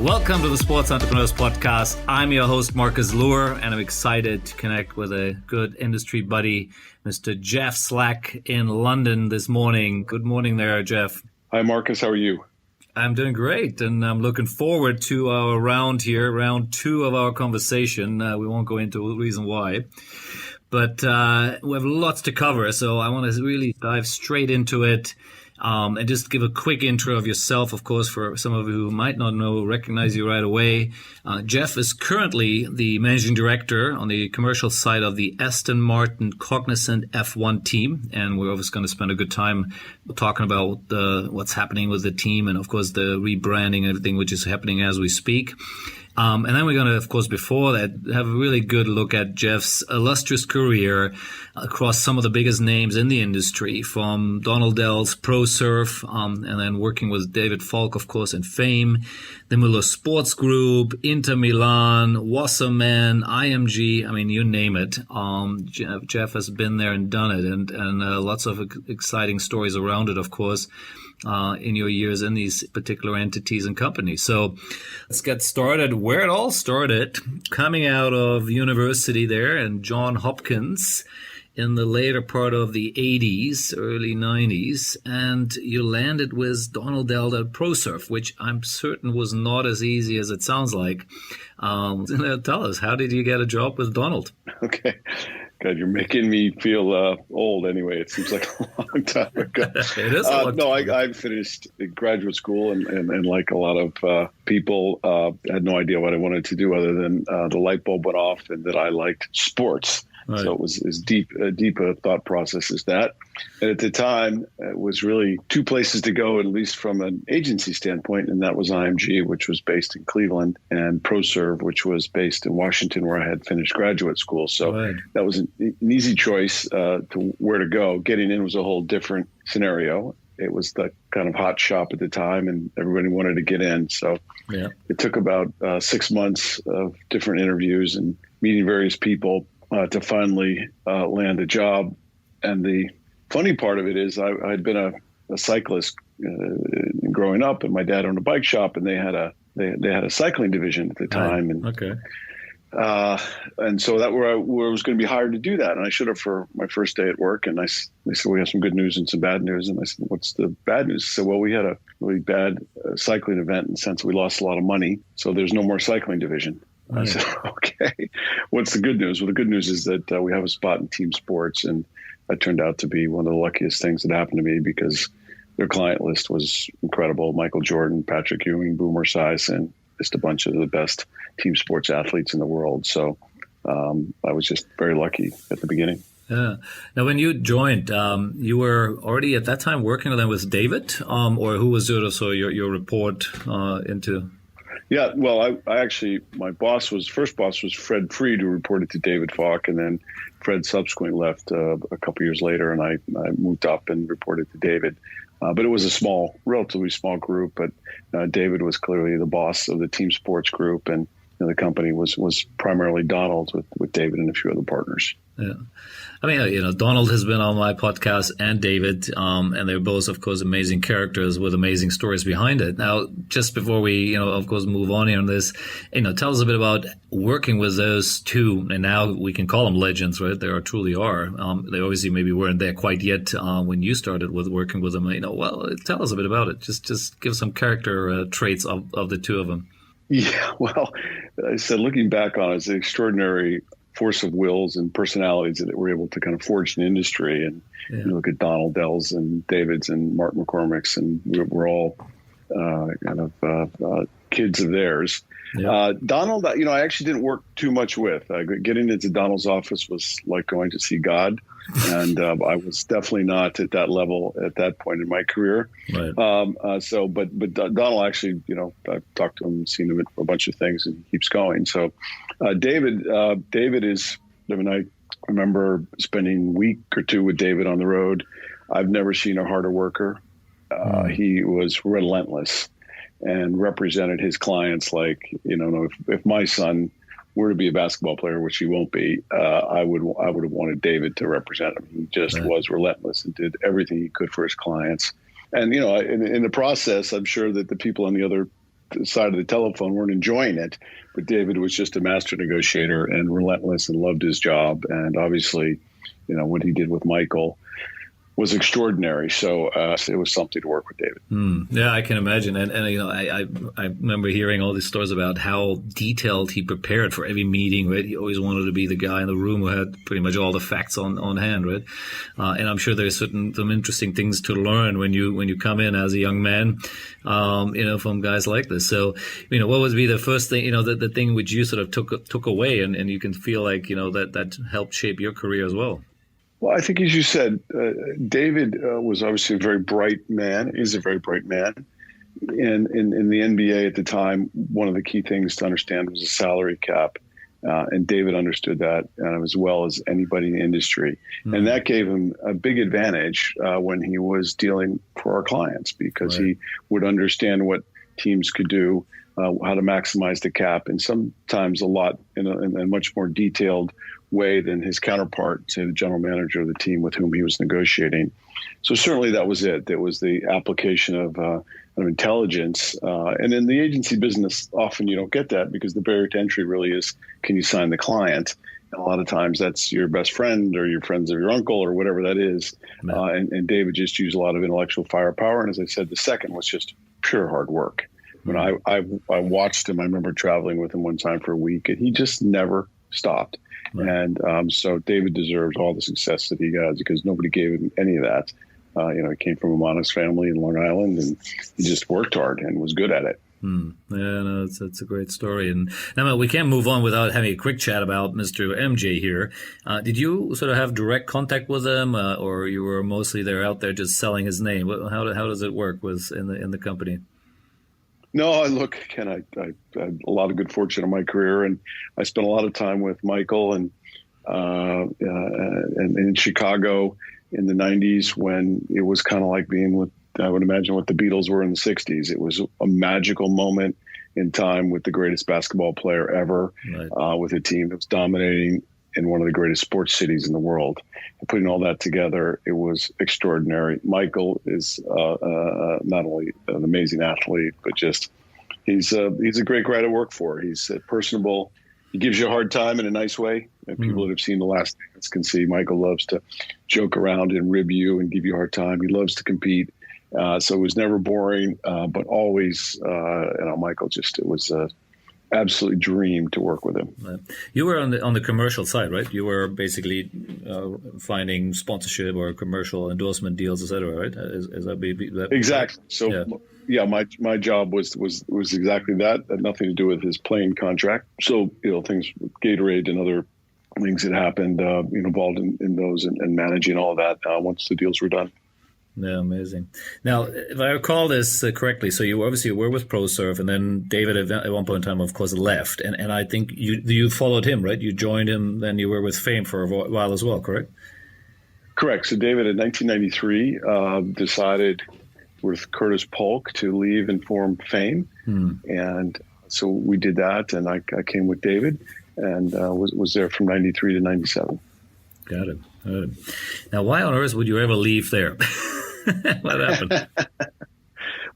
Welcome to the Sports Entrepreneurs Podcast. I'm your host, Marcus Luer, and I'm excited to connect with a good industry buddy, Mr. Jeff Slack in London this morning. Good morning there, Jeff. Hi, Marcus. How are you? I'm doing great, and I'm looking forward to our round here, round two of our conversation. We won't go into the reason why, but we have lots to cover, so I want to really dive straight into it. And just give a quick intro of yourself, of course, for some of you who might not recognize you right away. Jeff is currently the managing director on the commercial side of the Aston Martin Cognizant F1 team. And we're obviously going to spend a good time talking about what's happening with the team and, of course, the rebranding and everything which is happening as we speak. And then we're going to, of course, before that, have a really good look at Jeff's illustrious career across some of the biggest names in the industry, from Donald Dell's ProSurf, and then working with David Falk, of course, in Fame, the Miller Sports Group, Inter Milan, Wassermann, IMG, I mean, you name it. Jeff has been there and done it, and lots of exciting stories around it, of course. In your years in these particular entities and companies. So let's get started where it all started, coming out of university there and Johns Hopkins in the later part of the 80s, early 90s, and you landed with Donald Dell at ProSurf, which I'm certain was not as easy as it sounds like. Tell us, how did you get a job with Donald? Okay. God, you're making me feel old anyway. It seems like a long time ago. It is a long time. I finished graduate school and like a lot of people, had no idea what I wanted to do other than the light bulb went off and that I liked sports. Right. So it was as deep a thought process as that. And at the time, it was really two places to go, at least from an agency standpoint, and that was IMG, which was based in Cleveland, and ProServe, which was based in Washington, where I had finished graduate school. So right. That was an easy choice to where to go. Getting in was a whole different scenario. It was the kind of hot shop at the time, and everybody wanted to get in. So yeah. It took about 6 months of different interviews and meeting various people to finally land a job. And the funny part of it is I'd been a cyclist growing up, and my dad owned a bike shop, and they had a cycling division at the time. Right. And okay. And so that where I was going to be hired to do that. And I showed up for my first day at work, and they said, we have some good news and some bad news. And I said, what's the bad news? I said, well, we had a really bad cycling event in the sense we lost a lot of money. So there's no more cycling division. Right. I said, okay, what's the good news? Well, the good news is that we have a spot in team sports. And that turned out to be one of the luckiest things that happened to me because their client list was incredible. Michael Jordan, Patrick Ewing, Boomer Esiason, just a bunch of the best team sports athletes in the world. So I was just very lucky at the beginning. Yeah. Now, when you joined, you were already at that time working with David, or who was sort of your report into? Yeah, well, I actually, my first boss was Fred Freed, who reported to David Falk, and then Fred subsequently left a couple years later, and I moved up and reported to David. But it was a relatively small group, but David was clearly the boss of the team sports group, and the company was primarily Donald with David and a few other partners. Yeah. I mean, Donald has been on my podcast and David, and they're both, of course, amazing characters with amazing stories behind it. Now, just before we, of course, move on here on this, tell us a bit about working with those two, and now we can call them legends, right? They truly are. They obviously maybe weren't there quite yet when you started with working with them. Well, tell us a bit about it. Just give some character traits of the two of them. Yeah, well, I said, looking back on it, it's an extraordinary force of wills and personalities that were able to kind of forge an industry. And you look at Donald Dell's and David's and Martin McCormick's, and we're all kids of theirs. Yeah. Donald, I actually didn't work too much with. Getting into Donald's office was like going to see God. And I was definitely not at that level at that point in my career. Right. But Donald actually, I've talked to him, seen him at a bunch of things, and he keeps going. So David is, I remember spending a week or two with David on the road. I've never seen a harder worker. He was relentless and represented his clients like, if my son were to be a basketball player, which he won't be, I would have wanted David to represent him. He just was relentless and did everything he could for his clients. And, in the process, I'm sure that the people on the other side of the telephone weren't enjoying it. But David was just a master negotiator and relentless and loved his job. And obviously, what he did with Michael was extraordinary. So it was something to work with David. Yeah, I can imagine. And I remember hearing all these stories about how detailed he prepared for every meeting, right? He always wanted to be the guy in the room who had pretty much all the facts on hand, right? And I'm sure there's some interesting things to learn when you come in as a young man, from guys like this. So, what would be the first thing, the thing which you sort of took away and you can feel like, that helped shape your career as well? Well, I think, as you said, David was obviously a very bright man, is a very bright man. And in the NBA at the time, one of the key things to understand was a salary cap. And David understood that as well as anybody in the industry. Mm-hmm. And that gave him a big advantage when he was dealing for our clients, because he would understand what teams could do, how to maximize the cap, and sometimes a lot in a much more detailed way than his counterpart, say the general manager of the team with whom he was negotiating. So certainly that was it. There was the application of intelligence. And in the agency business, often you don't get that because the barrier to entry really is, can you sign the client? And a lot of times that's your best friend or your friends of your uncle or whatever that is. And David just used a lot of intellectual firepower. And as I said, the second was just pure hard work. When I watched him, I remember traveling with him one time for a week, and he just never stopped. Right. And so David deserves all the success that he got because nobody gave him any of that. He came from a modest family in Long Island, and he just worked hard and was good at it. Yeah, no, it's a great story. And now we can't move on without having a quick chat about Mr. MJ here. Did you sort of have direct contact with him, or you were mostly out there just selling his name? How does it work in the company? No, I had a lot of good fortune in my career, and I spent a lot of time with Michael and in Chicago in the 90s when it was kind of like being with, I would imagine, what the Beatles were in the 60s. It was a magical moment in time with the greatest basketball player ever, with a team that was dominating in one of the greatest sports cities in the world. And putting all that together, it was extraordinary. Michael is not only an amazing athlete, but just he's a great guy to work for. He's personable. He gives you a hard time in a nice way. And people that have seen The Last Dance can see Michael loves to joke around and rib you and give you a hard time. He loves to compete. So it was never boring, but always, Michael it was absolutely dream to work with him. Right. You were on the commercial side, right? You were basically finding sponsorship or commercial endorsement deals, etc. Right? Is that exactly? So yeah, my job was exactly that. It had nothing to do with his playing contract. So things with Gatorade and other things that happened, involved in those and managing all of that once the deals were done. Yeah, amazing. Now, if I recall this correctly, so you obviously were with ProSurf, and then David at one point in time, of course, left. And I think you followed him, right? You joined him, then you were with Fame for a while as well, correct? Correct. So David, in 1993, decided with Curtis Polk to leave and form Fame. And so we did that, and I came with David and was there from 93 to 97. Got it. Now, why on earth would you ever leave there? What happened?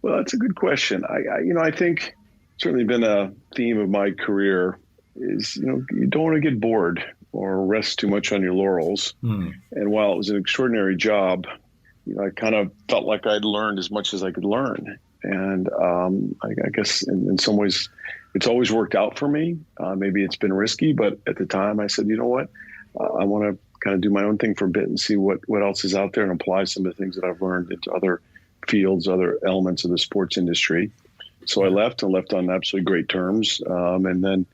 Well, that's a good question. I think certainly been a theme of my career is, you don't want to get bored or rest too much on your laurels. And while it was an extraordinary job, I kind of felt like I'd learned as much as I could learn. And I guess in some ways it's always worked out for me. Maybe it's been risky, but at the time I said, you know what, I want to kind of do my own thing for a bit and see what else is out there and apply some of the things that I've learned into other fields, other elements of the sports industry. So I left on absolutely great terms. And then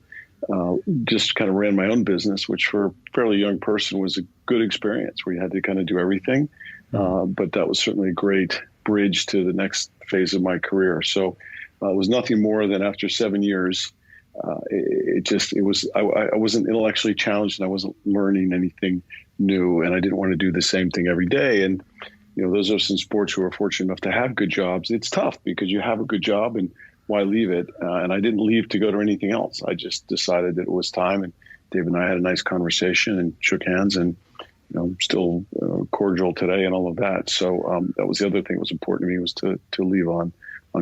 just kind of ran my own business, which for a fairly young person was a good experience where you had to kind of do everything. But that was certainly a great bridge to the next phase of my career. So it was nothing more than after 7 years, I wasn't intellectually challenged and I wasn't learning anything new, and I didn't want to do the same thing every day. And, those of us in sports who are fortunate enough to have good jobs, it's tough because you have a good job and why leave it? And I didn't leave to go to anything else. I just decided that it was time, and Dave and I had a nice conversation and shook hands, and, still cordial today and all of that. So that was the other thing that was important to me, was to leave on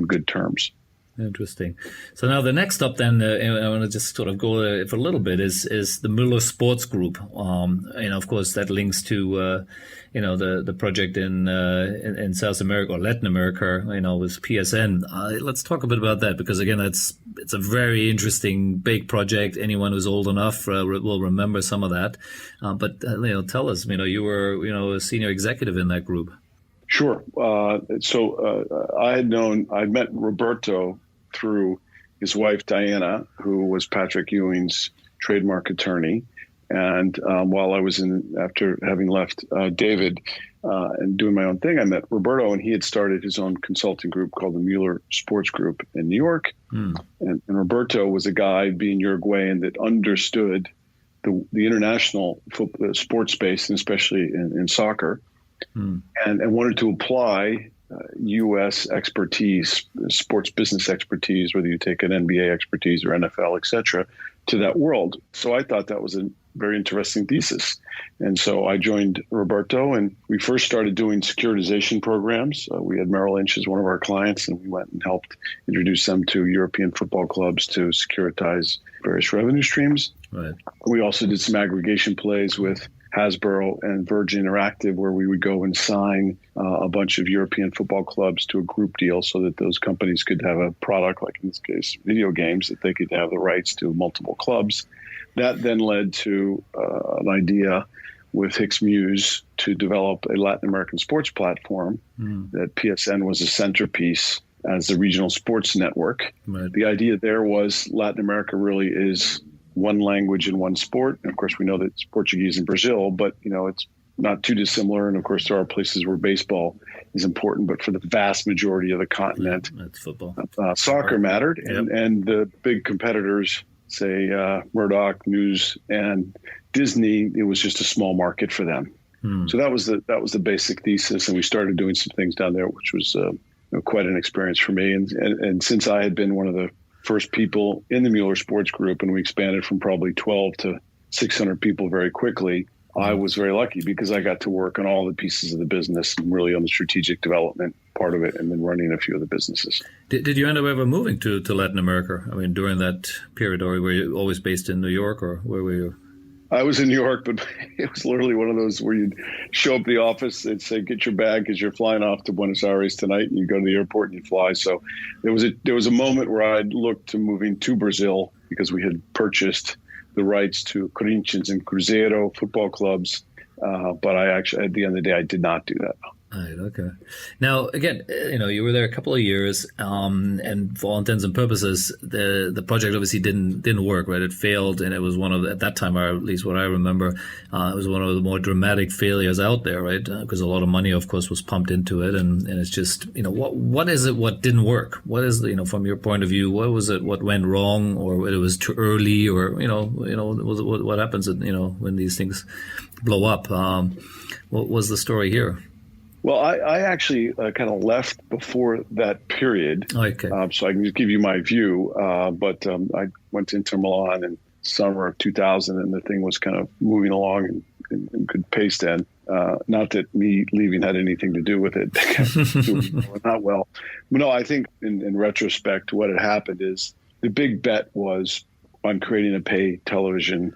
good terms. Interesting. So now the next stop, then, I want to just sort of go for a little bit, is the Müller Sports Group. Of course, that links to, the project in South America or Latin America, with PSN. Let's talk a bit about that, because again, it's a very interesting, big project. Anyone who's old enough will remember some of that. But tell us, you were, a senior executive in that group. Sure. I'd met Roberto through his wife, Diana, who was Patrick Ewing's trademark attorney. And while I was after having left David and doing my own thing, I met Roberto, and he had started his own consulting group called the Müller Sports Group in New York. And Roberto was a guy, being Uruguayan, that understood the international sports space, and especially in soccer, and wanted to apply U.S. expertise, sports business expertise, whether you take an NBA expertise or NFL, et cetera, to that world. So I thought that was a very interesting thesis. And so I joined Roberto, and we first started doing securitization programs. We had Merrill Lynch as one of our clients, and we went and helped introduce them to European football clubs to securitize various revenue streams. Right. We also did some aggregation plays with Hasbro and Virgin Interactive, where we would go and sign a bunch of European football clubs to a group deal so that those companies could have a product, like in this case, video games, that they could have the rights to multiple clubs. That then led to an idea with Hicks Muse to develop a Latin American sports platform that PSN was a centerpiece as the regional sports network. Right. The idea there was Latin America really is one language and one sport. And of course, we know that it's Portuguese in Brazil, but it's not too dissimilar. And of course, there are places where baseball is important, but for the vast majority of the continent, that's football. Soccer mattered. And the big competitors, say Murdoch, Muse, and Disney, it was just a small market for them. So that was the basic thesis. And we started doing some things down there, which was quite an experience for me. And since I had been one of the first people in the Müller Sports Group, and we expanded from probably 12 to 600 people very quickly, I was very lucky because I got to work on all the pieces of the business and really on the strategic development part of it, and then running a few of the businesses. Did you end up ever moving to Latin America? I mean, during that period, or were you always based in New York, or where were you? I was in New York, but it was literally one of those where you'd show up at the office and say, "Get your bag because you're flying off to Buenos Aires tonight," and you go to the airport and you fly. So there was a moment where I'd looked to moving to Brazil because we had purchased the rights to Corinthians and Cruzeiro football clubs, but I actually, at the end of the day, I did not do that. Right. Okay. Now, again, you were there a couple of years, and for all intents and purposes, the project obviously didn't work. Right, it failed, and it was one of at that time, or at least what I remember, it was one of the more dramatic failures out there. Right, because a lot of money, of course, was pumped into it, and it's just what is it? What didn't work? What is from your point of view? What was it? What went wrong, or it was too early, or what happens? When these things blow up. What was the story here? Well, I actually kind of left before that period, okay. So I can just give you my view. But I went to Inter Milan in summer of 2000, and the thing was kind of moving along in good pace then. Not that me leaving had anything to do with it. Not well. No, I think in retrospect, what had happened is the big bet was on creating a pay television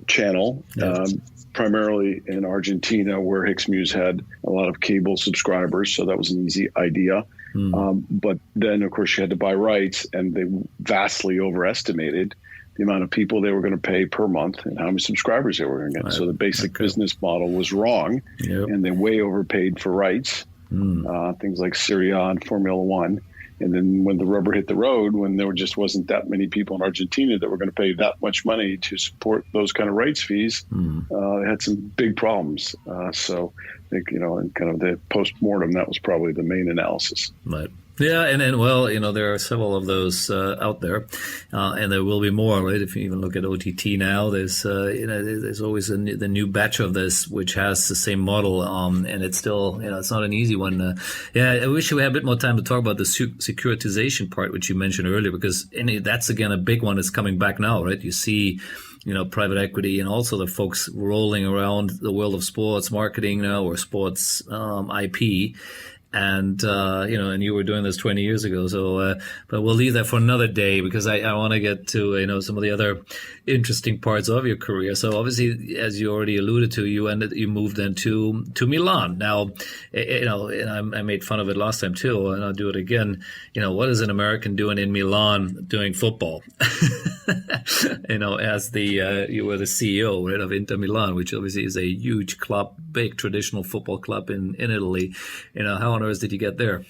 channel. Yes. Primarily in Argentina, where Hicks Muse had a lot of cable subscribers, so that was an easy idea. But then, of course, you had to buy rights, and they vastly overestimated the amount of people they were going to pay per month and how many subscribers they were going to get. Right. So the basic business model was wrong, and they way overpaid for rights, things like Serie A and Formula One. And then when the rubber hit the road, when there just wasn't that many people in Argentina that were going to pay that much money to support those kind of rights fees, they had some big problems. So I think, in kind of the post-mortem, that was probably the main analysis. Right. Yeah, and there are several of those out there, and there will be more, right? If you even look at OTT now, there's always the new batch of this which has the same model, and it's still it's not an easy one. I wish we had a bit more time to talk about the securitization part, which you mentioned earlier, because that's again a big one that's coming back now, right? You see, private equity and also the folks rolling around the world of sports marketing now, or sports IP. And, and you were doing this 20 years ago. So, but we'll leave that for another day because I want to get to, some of the other interesting parts of your career. So obviously, as you already alluded to, you moved then to Milan. Now, and I made fun of it last time too, and I'll do it again. What is an American doing in Milan doing football? As you were the CEO, right, of Inter Milan, which obviously is a huge club, big traditional football club in Italy. How on earth did you get there?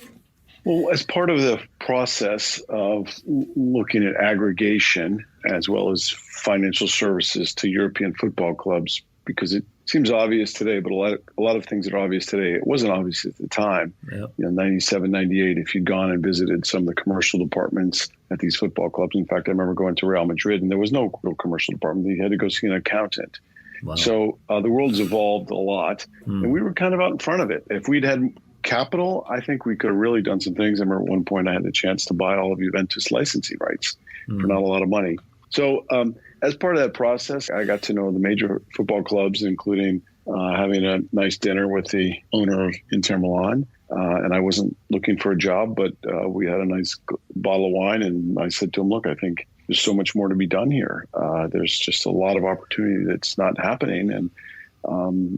Well, as part of the process of looking at aggregation as well as financial services to European football clubs, because it seems obvious today, but a lot of things that are obvious today, it wasn't obvious at the time. Yep. 97, 98, if you'd gone and visited some of the commercial departments at these football clubs. In fact, I remember going to Real Madrid and there was no real commercial department. You had to go see an accountant. Wow. So the world's evolved a lot, and we were kind of out in front of it. If we'd had capital, I think we could have really done some things. I remember at one point I had the chance to buy all of Juventus licensing rights for not a lot of money. So as part of that process, I got to know the major football clubs, including having a nice dinner with the owner of Inter Milan. And I wasn't looking for a job, but we had a nice bottle of wine. And I said to him, look, I think there's so much more to be done here. There's just a lot of opportunity that's not happening. And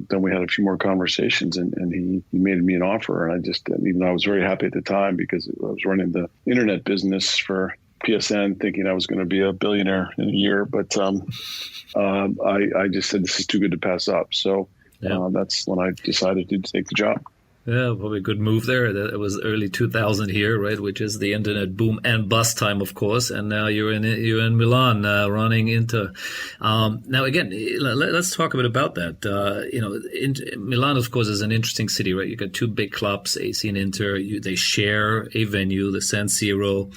then we had a few more conversations and he made me an offer. And even though I was very happy at the time because I was running the internet business for PSN thinking I was going to be a billionaire in a year. But I just said, this is too good to pass up. So that's when I decided to take the job. Yeah, probably a good move there. It was early 2000 here, right, which is the internet boom and bust time, of course. And now you're in Milan, running into. Now again, let's talk a bit about that. Milan, of course, is an interesting city, right? You got two big clubs, AC and Inter. They share a venue, the San Siro.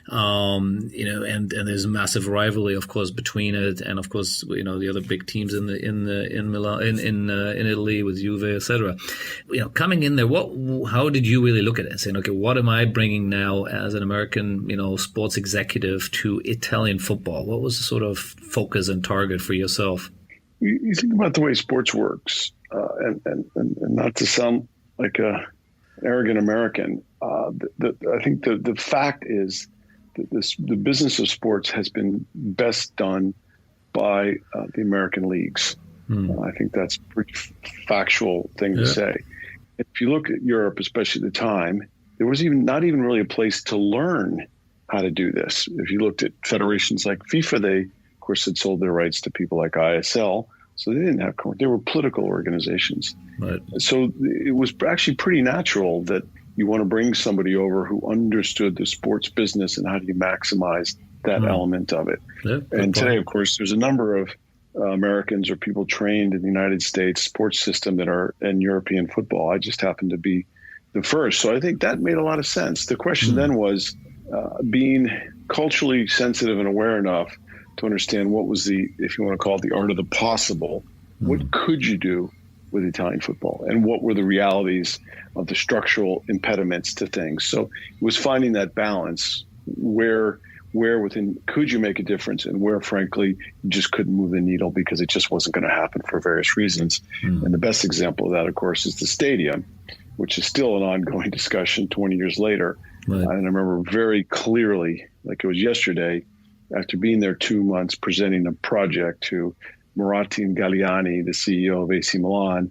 And there's a massive rivalry, of course, between it, and of course, the other big teams in Milan, in Italy with Juve, etc. Coming in there, how did you really look at it? Saying, okay, what am I bringing now as an American, sports executive to Italian football? What was the sort of focus and target for yourself? You think about the way sports works, and not to sound like an arrogant American. I think the fact is that the business of sports has been best done by the American leagues. I think that's a pretty factual thing to say. If you look at Europe, especially at the time, there was not even really a place to learn how to do this. If you looked at federations like FIFA, they, of course, had sold their rights to people like ISL, so they didn't have. They were political organizations. Right. So it was actually pretty natural that you want to bring somebody over who understood the sports business and how do you maximize that element of it. Yeah, and today, of course, there's a number of Americans or people trained in the United States sports system that are in European football. I just happened to be the first. So I think that made a lot of sense. The question then was being culturally sensitive and aware enough to understand what was if you want to call it the art of the possible, what could you do with Italian football and what were the realities of the structural impediments to things. So it was finding that balance where within could you make a difference and where, frankly, you just couldn't move the needle because it just wasn't going to happen for various reasons. And the best example of that, of course, is the stadium, which is still an ongoing discussion 20 years later. Right. And I remember very clearly, like it was yesterday, after being there 2 months, presenting a project to Muratin Galliani, the CEO of AC Milan,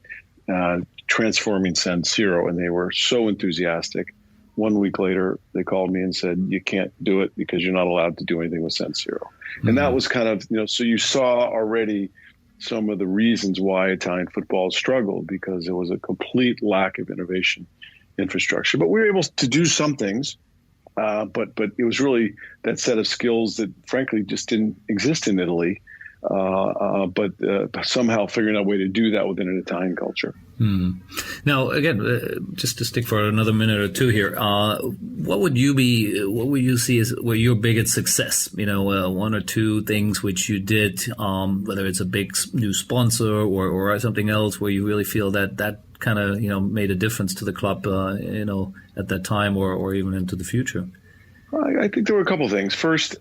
transforming San Siro, and they were so enthusiastic. 1 week later, they called me and said, you can't do it because you're not allowed to do anything with San Siro. And that was kind of, so you saw already some of the reasons why Italian football struggled because there was a complete lack of innovation infrastructure. But we were able to do some things, but it was really that set of skills that, frankly, just didn't exist in Italy. But somehow figuring out a way to do that within an Italian culture. Now, again, just to stick for another minute or two here, what would you see as were your biggest success? One or two things which you did, whether it's a big new sponsor or something else, where you really feel that kind of made a difference to the club, at that time or even into the future. I think there were a couple of things. First,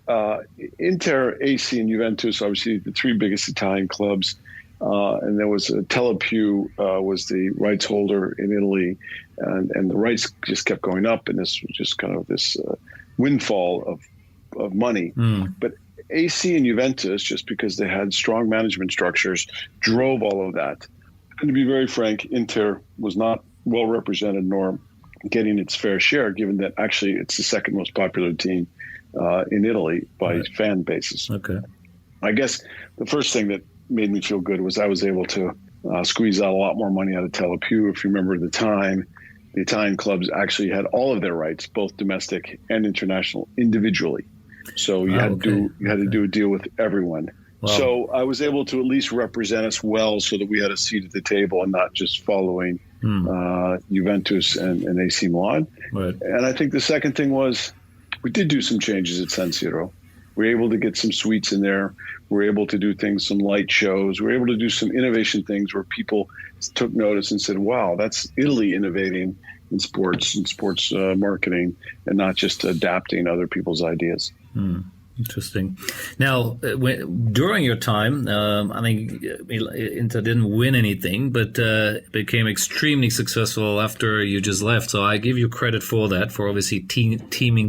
Inter, AC, and Juventus, obviously the three biggest Italian clubs. And there was Telepiù was the rights holder in Italy. and the rights just kept going up, and this was just kind of this windfall of money. But AC and Juventus, just because they had strong management structures, drove all of that. And to be very frank, Inter was not well represented nor getting its fair share, given that actually it's the second most popular team in Italy by fan bases. Okay. I guess the first thing that made me feel good was I was able to squeeze out a lot more money out of Telepiù. If you remember at the time, the Italian clubs actually had all of their rights, both domestic and international, individually. So you had to do a deal with everyone. Wow. So I was able to at least represent us well, so that we had a seat at the table and not just following Juventus and AC Milan. Right. And I think the second thing was we did do some changes at San Siro. We were able to get some suites in there. We were able to do things, some light shows. We were able to do some innovation things where people took notice and said, wow, that's Italy innovating in sports marketing, and not just adapting other people's ideas. Interesting. Now, during your time, I think Inter didn't win anything, but became extremely successful after you just left. So I give you credit for that, for obviously teeing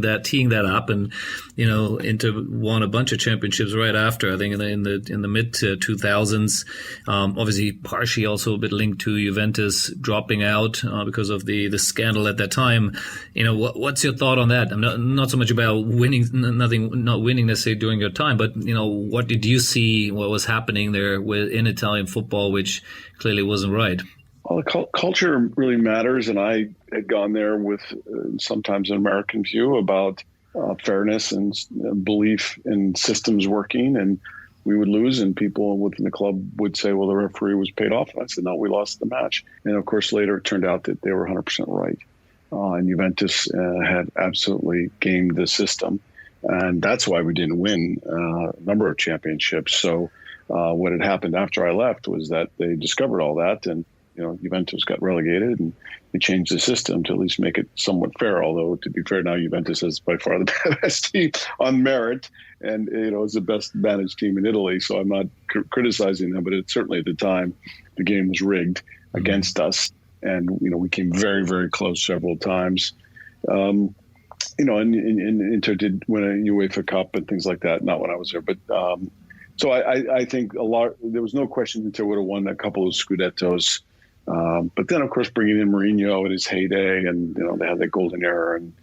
that up, and Inter won a bunch of championships right after. I think in the mid 2000s, obviously partially also a bit linked to Juventus dropping out because of the scandal at that time. What's your thought on that? I'm not so much about winning, not winning necessarily during your time, but what did you see? What was happening there in Italian football, which clearly wasn't right? Well, the culture really matters, and I had gone there with sometimes an American view about fairness and belief in systems working, and we would lose, and people within the club would say, well, the referee was paid off. And I said, no, we lost the match. And of course, later it turned out that they were 100% right. And Juventus had absolutely gamed the system. And that's why we didn't win a number of championships. So what had happened after I left was that they discovered all that, and Juventus got relegated, and they changed the system to at least make it somewhat fair. Although, to be fair, now Juventus is by far the best team on merit, and is the best managed team in Italy. So I'm not criticizing them, but it certainly at the time the game was rigged against us, and we came very, very close several times. And Inter did win a UEFA Cup and things like that. Not when I was there, but so I think there was no question Inter would have won a couple of Scudettos. But then, of course, bringing in Mourinho at his heyday, and they had that golden era, and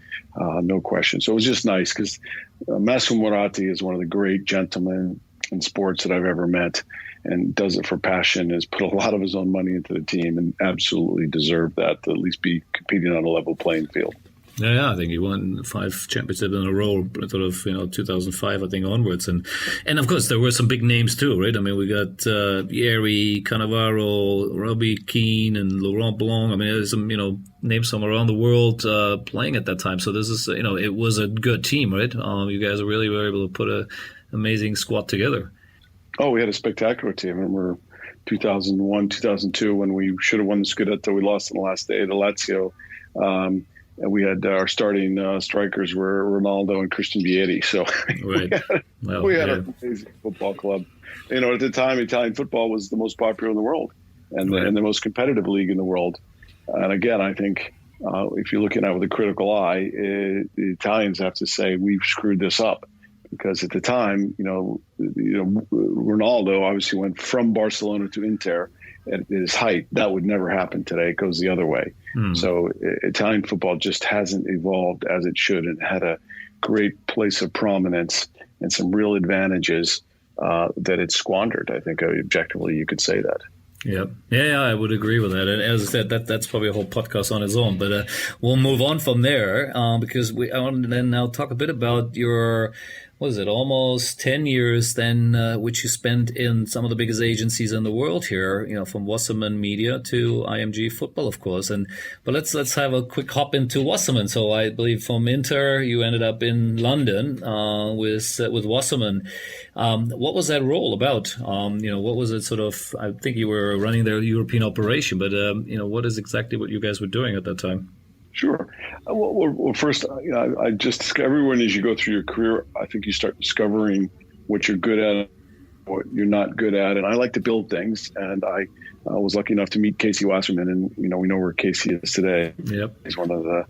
no question. So it was just nice because Massimo Moratti is one of the great gentlemen in sports that I've ever met, and does it for passion. Has put a lot of his own money into the team, and absolutely deserved that, to at least be competing on a level playing field. Yeah, I think he won 5 championships in a row, sort of 2005, I think, onwards, and of course there were some big names too, right? I mean, we got Vieri, Cannavaro, Robbie Keane, and Laurent Blanc. I mean, there's some names from around the world playing at that time. So this is it was a good team, right? You guys really were able to put an amazing squad together. Oh, we had a spectacular team. I remember 2001, 2002 when we should have won the Scudetto. We lost on the last day to Lazio. And we had our starting strikers were Ronaldo and Christian Vieri. So right. we had an amazing football club. At the time, Italian football was the most popular in the world, and the most competitive league in the world. And again, I think if you're looking at it with a critical eye, the Italians have to say we've screwed this up, because at the time, Ronaldo obviously went from Barcelona to Inter at his height. That would never happen today. It goes the other way. So Italian football just hasn't evolved as it should, and had a great place of prominence and some real advantages that it's squandered. I think objectively you could say that. Yeah, I would agree with that. And as I said, that's probably a whole podcast on its own. But we'll move on from there because I want to then now talk a bit about your, almost 10 years then, which you spent in some of the biggest agencies in the world here, from Wassermann Media to IMG Football, of course. But let's have a quick hop into Wassermann. So I believe from Inter, you ended up in London with Wassermann. What was that role about? What was it sort of? I think you were running their European operation, but what is exactly what you guys were doing at that time? Sure. Well, first, everyone, as you go through your career, I think you start discovering what you're good at what you're not good at. And I like to build things. And I was lucky enough to meet Casey Wasserman, and we know where Casey is today. Yep. He's one of the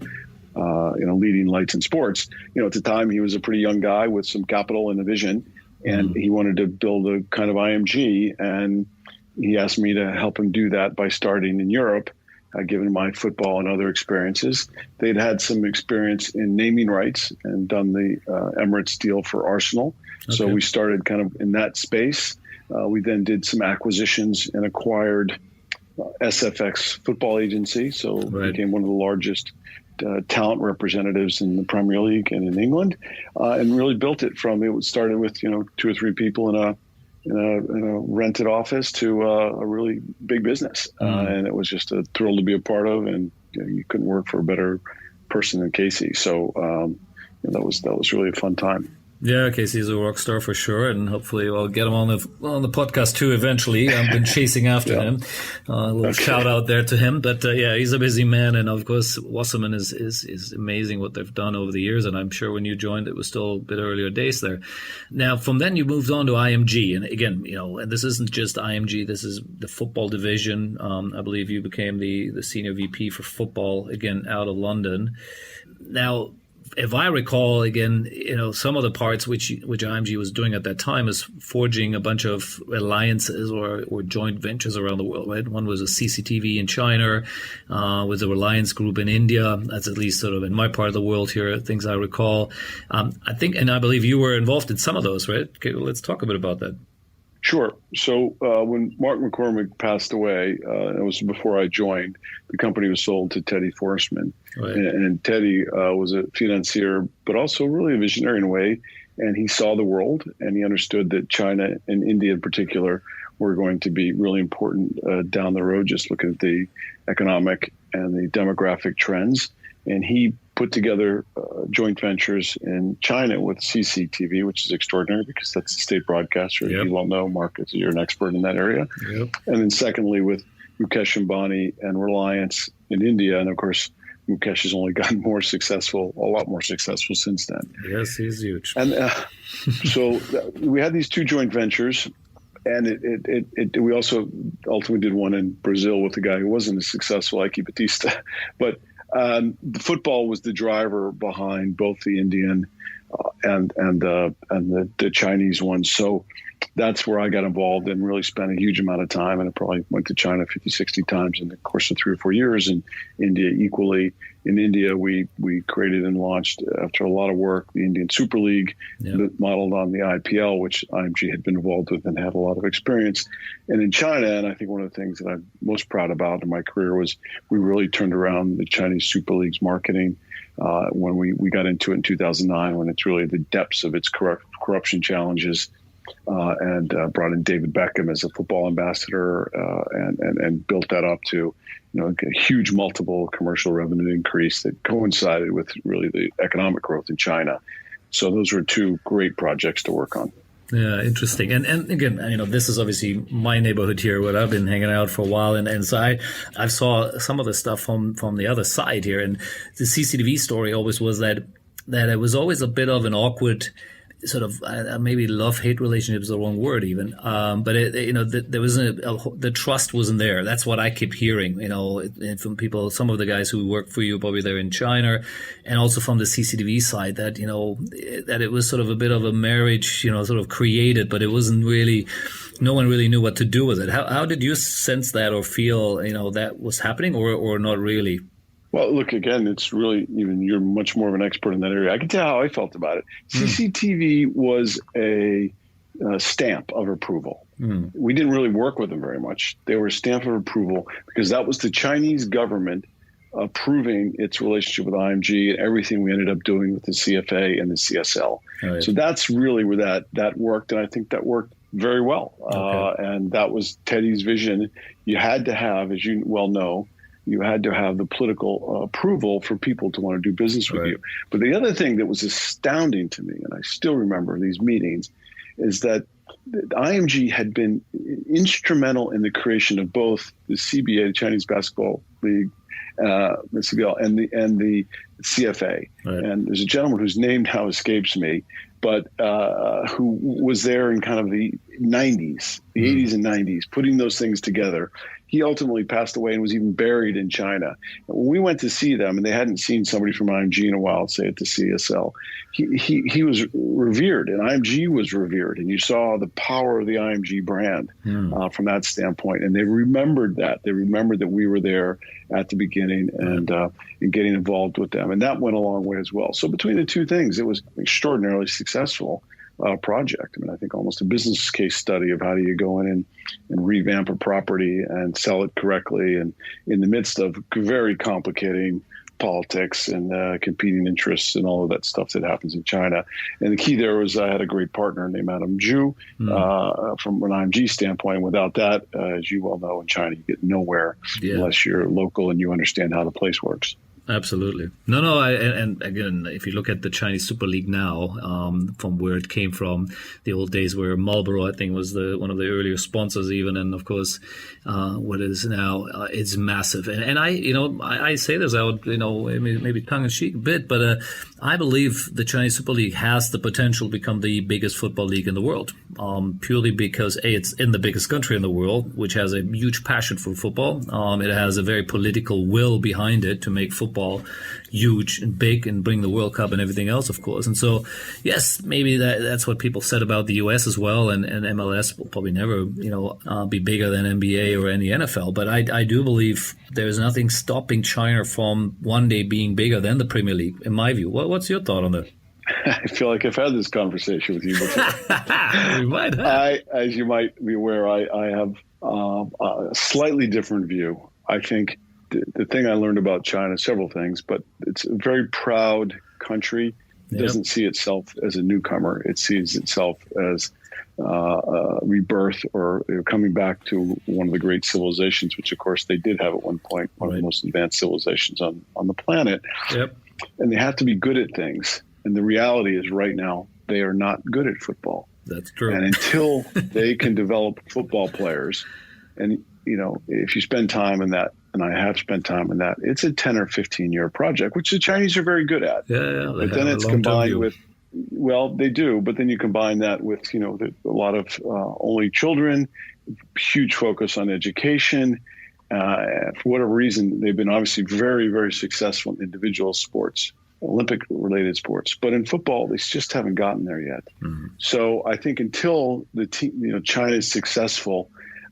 leading lights in sports. At the time, he was a pretty young guy with some capital and a vision, and he wanted to build a kind of IMG. And he asked me to help him do that by starting in Europe, given my football and other experiences. They'd had some experience in naming rights and done the Emirates deal for Arsenal. Okay. So we started kind of in that space. We then did some acquisitions and acquired SFX football agency. So it became one of the largest talent representatives in the Premier League and in England, and really built it from, it started with, 2 or 3 people in a rented office to a really big business. And it was just a thrill to be a part of, and you couldn't work for a better person than Casey. So that was really a fun time. Yeah, Casey's a rock star for sure, and hopefully we'll get him on the podcast too eventually. I've been chasing after him. A little shout out there to him. But he's a busy man, and of course Wassermann is amazing what they've done over the years. And I'm sure when you joined, it was still a bit earlier days there. Now, from then you moved on to IMG, and again, and this isn't just IMG. This is the football division. I believe you became the senior VP for football again out of London. Now, if I recall, again, some of the parts which IMG was doing at that time is forging a bunch of alliances or joint ventures around the world, right? One was a CCTV in China, with a Reliance Group in India. That's at least sort of in my part of the world here, things I recall. I think, and I believe you were involved in some of those, right? Okay, well, let's talk a bit about that. Sure. So when Mark McCormick passed away, it was before I joined, the company was sold to Teddy Forstmann. Right. And Teddy was a financier, but also really a visionary in a way. And he saw the world, and he understood that China and India in particular were going to be really important down the road, just looking at the economic and the demographic trends. And he put together joint ventures in China with CCTV, which is extraordinary because that's the state broadcaster. Yep. You well know, Mark, you're an expert in that area. Yep. And then secondly, with Mukesh Ambani and Reliance in India. And of course, Mukesh has only gotten a lot more successful since then. Yes, he's huge. And so we had these 2 joint ventures. And we also ultimately did one in Brazil with a guy who wasn't as successful, Ike Batista. But the football was the driver behind both the Indian and the Chinese ones. So that's where I got involved and really spent a huge amount of time. And I probably went to China 50, 60 times in the course of 3 or 4 years, and India equally. In India, we created and launched, after a lot of work, the Indian Super League, modeled on the IPL, which IMG had been involved with and had a lot of experience. And in China, and I think one of the things that I'm most proud about in my career was we really turned around the Chinese Super League's marketing when we got into it in 2009, when it's really the depths of its corruption challenges. And brought in David Beckham as a football ambassador, and built that up to, a huge multiple commercial revenue increase that coincided with really the economic growth in China. So those were 2 great projects to work on. Yeah, interesting. And again, this is obviously my neighborhood here where I've been hanging out for a while. And so I saw some of the stuff from the other side here. And the CCTV story always was that it was always a bit of an awkward sort of maybe love-hate relationship is the wrong word even, but there was the trust wasn't there. That's what I keep hearing, from people, some of the guys who work for you, probably they're in China, and also from the CCTV side that that it was sort of a bit of a marriage, sort of created, but it wasn't really. No one really knew what to do with it. How did you sense that or feel that was happening, or not really? Well, look, again, it's really, you're much more of an expert in that area. I can tell how I felt about it. CCTV was a stamp of approval. We didn't really work with them very much. They were a stamp of approval because that was the Chinese government approving its relationship with IMG and everything we ended up doing with the CFA and the CSL. Right. So that's really where that worked, and I think that worked very well. Okay. And that was Teddy's vision. You had to have, as you well know, you had to have the political approval for people to want to do business with you. But the other thing that was astounding to me, and I still remember these meetings, is that IMG had been instrumental in the creation of both the CBA, the Chinese Basketball League, the CBL, and the CFA. Right. And there's a gentleman whose name now escapes me, but who was there in kind of the 90s, the 80s and 90s, putting those things together. He ultimately passed away and was even buried in China. And when we went to see them, and they hadn't seen somebody from IMG in a while, say at the CSL, he was revered, and IMG was revered, and you saw the power of the IMG brand from that standpoint. And they remembered that. They remembered that we were there at the beginning and getting involved with them, and that went a long way as well. So between the two things, it was extraordinarily successful project. I mean, I think almost a business case study of how do you go in and revamp a property and sell it correctly, and in the midst of very complicating politics and competing interests and all of that stuff that happens in China. And the key there was I had a great partner named Adam Zhu from an IMG standpoint. Without that, as you well know, in China, you get nowhere unless you're local and you understand how the place works. Absolutely. No. And again, if you look at the Chinese Super League now, from where it came from, the old days where Marlboro, I think, was one of the earlier sponsors even, and of course, what it is now, it's massive. And I say this out, maybe tongue in cheek a bit, but I believe the Chinese Super League has the potential to become the biggest football league in the world, purely because it's in the biggest country in the world, which has a huge passion for football. It has a very political will behind it to make football huge and big and bring the World Cup and everything else, of course. And so, yes, maybe that's what people said about the US as well, and MLS will probably never, be bigger than NBA or any NFL. But I do believe there's nothing stopping China from one day being bigger than the Premier League, in my view. What's your thought on that? I feel like I've had this conversation with you before. You might have. As you might be aware, I have a slightly different view. I think the thing I learned about China, several things, but it's a very proud country. It doesn't see itself as a newcomer. It sees itself as rebirth or coming back to one of the great civilizations, which, of course, they did have at one point, one of the most advanced civilizations on the planet. Yep. And they have to be good at things. And the reality is right now, they are not good at football. That's true. And until they can develop football players, and, if you spend time in that, and I have spent time in that, it's a 10 or 15 year project, which the Chinese are very good at. Yeah. But then it's combined with, well, they do, but then you combine that with, a lot of only children, huge focus on education. For whatever reason, they've been obviously very, very successful in individual sports, Olympic related sports, but in football, they just haven't gotten there yet. Mm-hmm. So I think until the team, China is successful,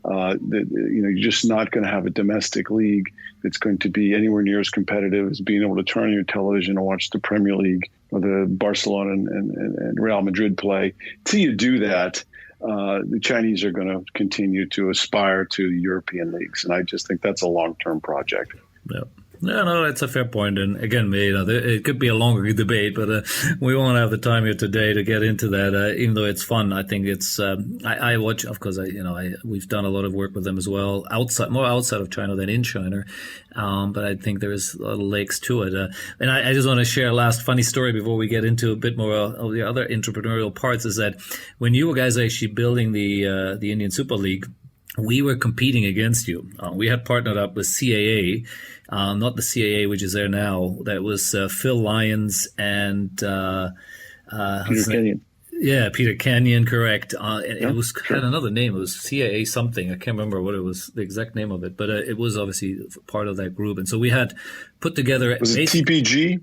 you're just not going to have a domestic league that's going to be anywhere near as competitive as being able to turn on your television and watch the Premier League or the Barcelona and Real Madrid play. Till you do that, the Chinese are going to continue to aspire to the European leagues. And I just think that's a long-term project. Yeah. No, that's a fair point. And again, it could be a longer debate, but we won't have the time here today to get into that. Even though it's fun, I think it's. I watch, of course. We've done a lot of work with them as well, more outside of China than in China. But I think there's a lot of legs to it. And I just want to share a last funny story before we get into a bit more of the other entrepreneurial parts. Is that when you guys are actually building the Indian Super League, we were competing against you. We had partnered up with CAA. Not the CAA, which is there now. That was Phil Lyons and Peter Kenyon. Yeah, Peter Kenyon, correct. It had another name. It was CAA something. I can't remember what it was, the exact name of it, but it was obviously part of that group. And so we had put together. Was it TPG?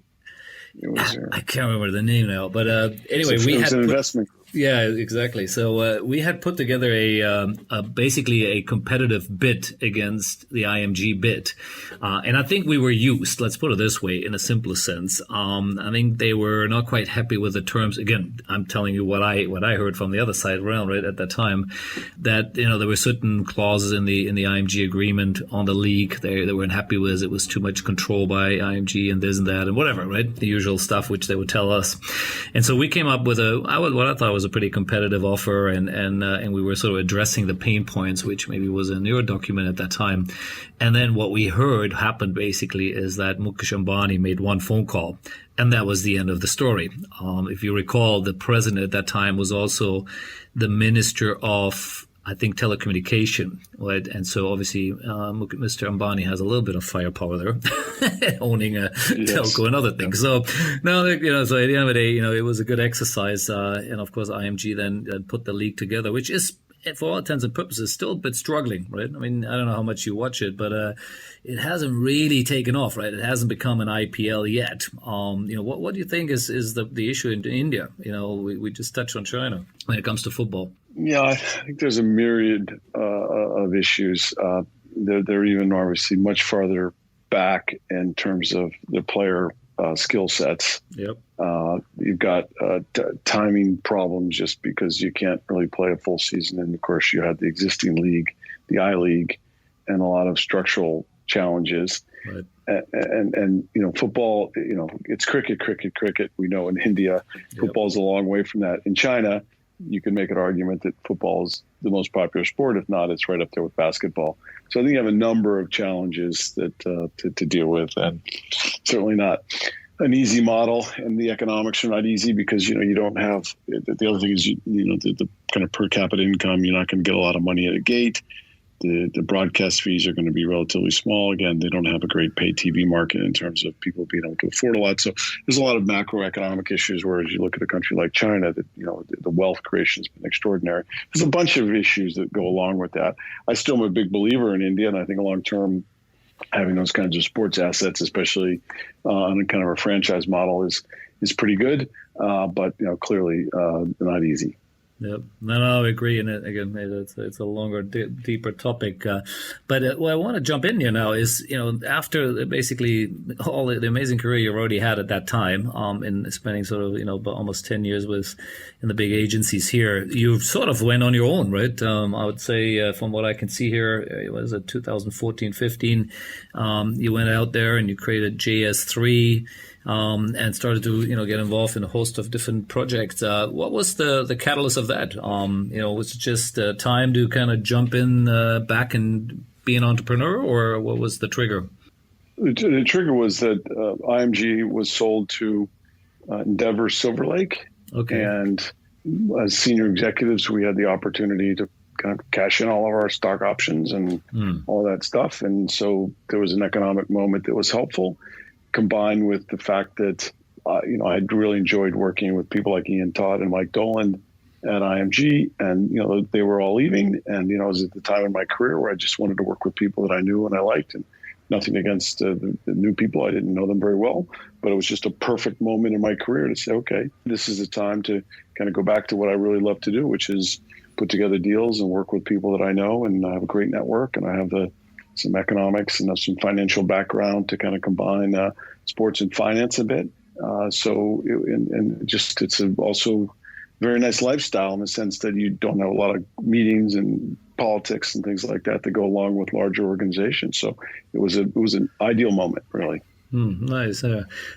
I can't remember the name now, but anyway, we had an investment. Yeah, exactly. So we had put together basically a competitive bid against the IMG bid, and I think we were used. Let's put it this way, in a simpler sense. I think they were not quite happy with the terms. Again, I'm telling you what I heard from the other side around right at that time, that there were certain clauses in the IMG agreement on the league they weren't happy with. It was too much control by IMG and this and that and whatever, right? The usual stuff which they would tell us, and so we came up with what I thought was a pretty competitive offer, and we were sort of addressing the pain points, which maybe was in your document at that time. And then what we heard happened basically is that Mukesh Ambani made one phone call, and that was the end of the story. If you recall, the president at that time was also the Minister of I think, telecommunication, right? And so obviously, Mr. Ambani has a little bit of firepower there, owning a telco and other things. So now, so at the end of the day, it was a good exercise. And of course, IMG then put the league together, which is, for all intents and purposes, still a bit struggling, right? I mean, I don't know how much you watch it, but it hasn't really taken off, right? It hasn't become an IPL yet. What do you think is the issue in India? We just touched on China when it comes to football. Yeah, I think there's a myriad of issues. They're even obviously much farther back in terms of their player skill sets. Yep. You've got timing problems just because you can't really play a full season. And of course, you have the existing league, the I-League, and a lot of structural challenges. Right. And football, it's cricket. We know in India, football's a long way from that. In China, you can make an argument that football is the most popular sport. If not, it's right up there with basketball. So I think you have a number of challenges that to deal with, and certainly not an easy model. And the economics are not easy because you don't have. The other thing is the kind of per capita income. You're not going to get a lot of money at a gate. The broadcast fees are going to be relatively small. Again, they don't have a great pay TV market in terms of people being able to afford a lot. So there's a lot of macroeconomic issues, whereas you look at a country like China, that the wealth creation has been extraordinary. There's a bunch of issues that go along with that. I still am a big believer in India, and I think long term, having those kinds of sports assets, especially on a kind of a franchise model, is pretty good. But clearly not easy. Yep. No, I agree. And again, it's a longer, deeper topic. But what I want to jump in here now is, after basically all the amazing career you already had at that time, in spending sort of, almost 10 years in the big agencies here, you sort of went on your own, right? I would say from what I can see here, it was 2014-15. You went out there and you created JS3. And started to, get involved in a host of different projects. What was the catalyst of that? Was it just time to kind of jump in back and be an entrepreneur, or what was the trigger? The trigger was that IMG was sold to Endeavor Silver Lake. Okay. And as senior executives, we had the opportunity to kind of cash in all of our stock options and all that stuff. And so there was an economic moment that was helpful, combined with the fact that, I had really enjoyed working with people like Ian Todd and Mike Dolan at IMG, and, they were all leaving. And, it was at the time in my career where I just wanted to work with people that I knew and I liked, and nothing against the new people. I didn't know them very well, but it was just a perfect moment in my career to say, okay, this is the time to kind of go back to what I really love to do, which is put together deals and work with people that I know. And I have a great network, and I have some economics and some financial background to kind of combine sports and finance a bit. It's also very nice lifestyle in the sense that you don't have a lot of meetings and politics and things like that go along with larger organizations. So it was an ideal moment, really. Nice.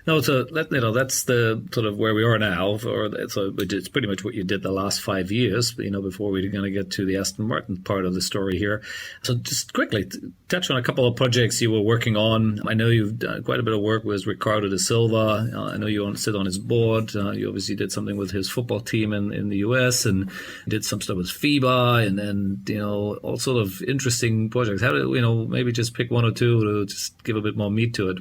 No, so that's the sort of where we are now. So it's pretty much what you did the last 5 years, before we're going to get to the Aston Martin part of the story here. So just quickly touch on a couple of projects you were working on. I know you've done quite a bit of work with Ricardo da Silva. I know you sit on his board. You obviously did something with his football team in the US, and did some stuff with FIBA, and then, all sort of interesting projects. How do, maybe just pick one or two to just give a bit more meat to it.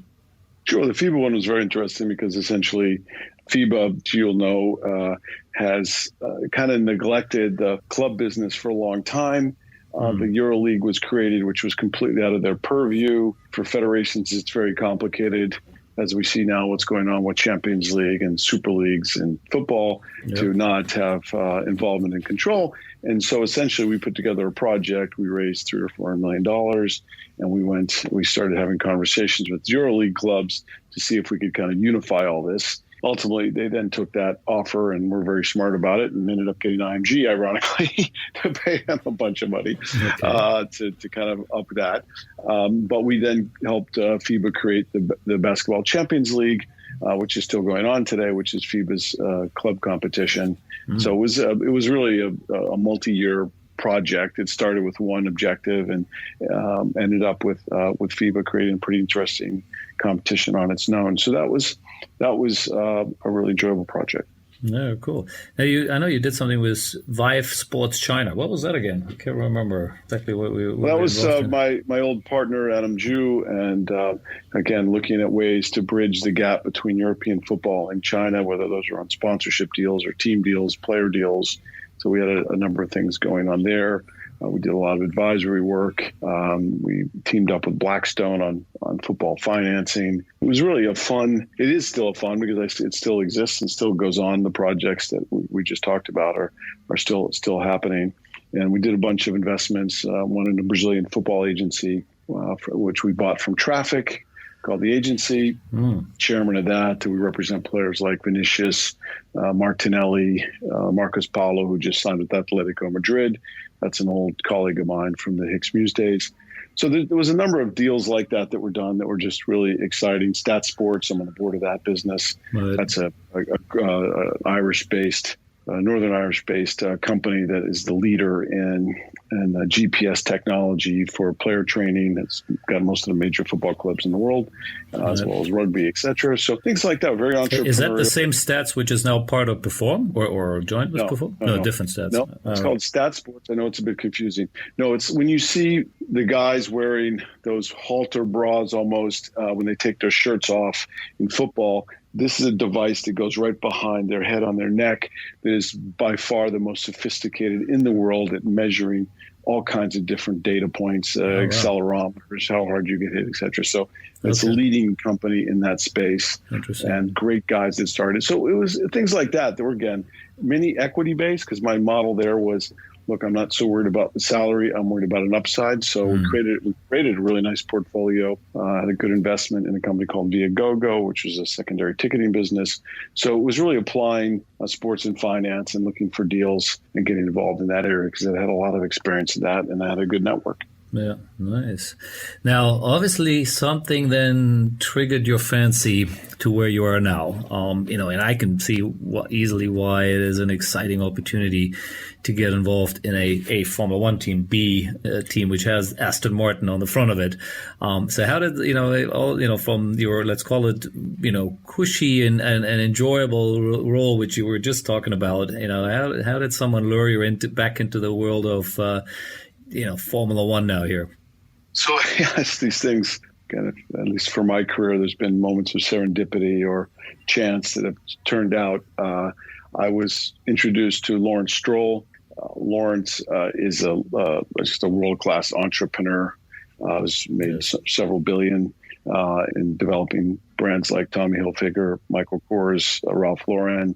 Sure. The FIBA one was very interesting because essentially FIBA, you'll know, has kind of neglected the club business for a long time. The EuroLeague was created, which was completely out of their purview. For federations, it's very complicated, as we see now what's going on with Champions League and Super Leagues and football, to not have involvement and control. And so essentially we put together a project. We raised $3 or $4 million, and we started having conversations with EuroLeague clubs to see if we could kind of unify all this. Ultimately, they then took that offer and were very smart about it, and ended up getting IMG, ironically, to pay them a bunch of money to kind of up that. But we then helped FIBA create the Basketball Champions League, which is still going on today, which is FIBA's club competition. So it was really a multi-year project. It started with one objective and ended up with FIBA creating a pretty interesting competition on its own. So that was a really enjoyable project. No, cool. Now, I know you did something with Vive Sports China. What was that again? I can't remember exactly what we Well, that were was involved in. my old partner, Adam Ju, and again, looking at ways to bridge the gap between European football and China, whether those are on sponsorship deals or team deals, player deals. So we had a number of things going on there. We did a lot of advisory work. We teamed up with Blackstone on football financing. It was really it is still a fun because it still exists and still goes on. The projects that we just talked about are still happening. And we did a bunch of investments, one in a Brazilian football agency, which we bought from Traffic, called The Agency. Chairman of that. We represent players like Vinicius, Martinelli, Marcos Paulo, who just signed with Atletico Madrid. That's an old colleague of mine from the Hicks Muse days. So there was a number of deals like that were done that were just really exciting. Stat Sports, I'm on the board of that business. Right. That's a Irish-based, Northern Irish-based company that is the leader in GPS technology for player training. It's got most of the major football clubs in the world, as well as rugby, etc. So things like that, very entrepreneurial. Is that the same Stats which is now part of Perform or joined with Perform? No, different Stats. No, it's called Stat Sports. I know it's a bit confusing. No, it's when you see the guys wearing those halter bras almost when they take their shirts off in football. This is a device that goes right behind their head on their neck that is by far the most sophisticated in the world at measuring all kinds of different data points, accelerometers, how hard you get hit, et cetera. So it's a leading company in that space and great guys that started. So it was things like that were, again, many equity-based because my model there was, look, I'm not so worried about the salary. I'm worried about an upside. So we created a really nice portfolio, had a good investment in a company called Viagogo, which was a secondary ticketing business. So it was really applying sports and finance and looking for deals and getting involved in that area because I had a lot of experience in that and I had a good network. Yeah, nice. Now, obviously, something then triggered your fancy to where you are now. And I can see easily why it is an exciting opportunity to get involved in a Formula One team, team which has Aston Martin on the front of it. So how did from your, let's call it, cushy and enjoyable role which you were just talking about, how did someone lure you back into the world of Formula One now here? So yes, these things kind of, at least for my career, there's been moments of serendipity or chance that have turned out. I was introduced to Lawrence Stroll. Lawrence is just a world-class entrepreneur. Has made several billion in developing brands like Tommy Hilfiger, Michael Kors, Ralph Lauren.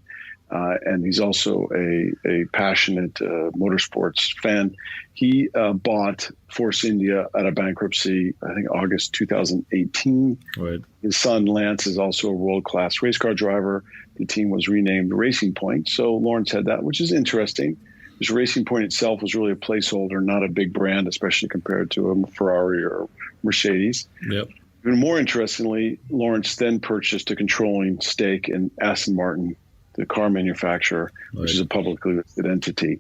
And he's also a passionate motorsports fan. He bought Force India out of bankruptcy, I think August 2018. Right. His son Lance is also a world-class race car driver. The team was renamed Racing Point. So Lawrence had that, which is interesting. Because Racing Point itself was really a placeholder, not a big brand, especially compared to a Ferrari or Mercedes. Yep. Even more interestingly, Lawrence then purchased a controlling stake in Aston Martin, the car manufacturer, which is a publicly listed entity.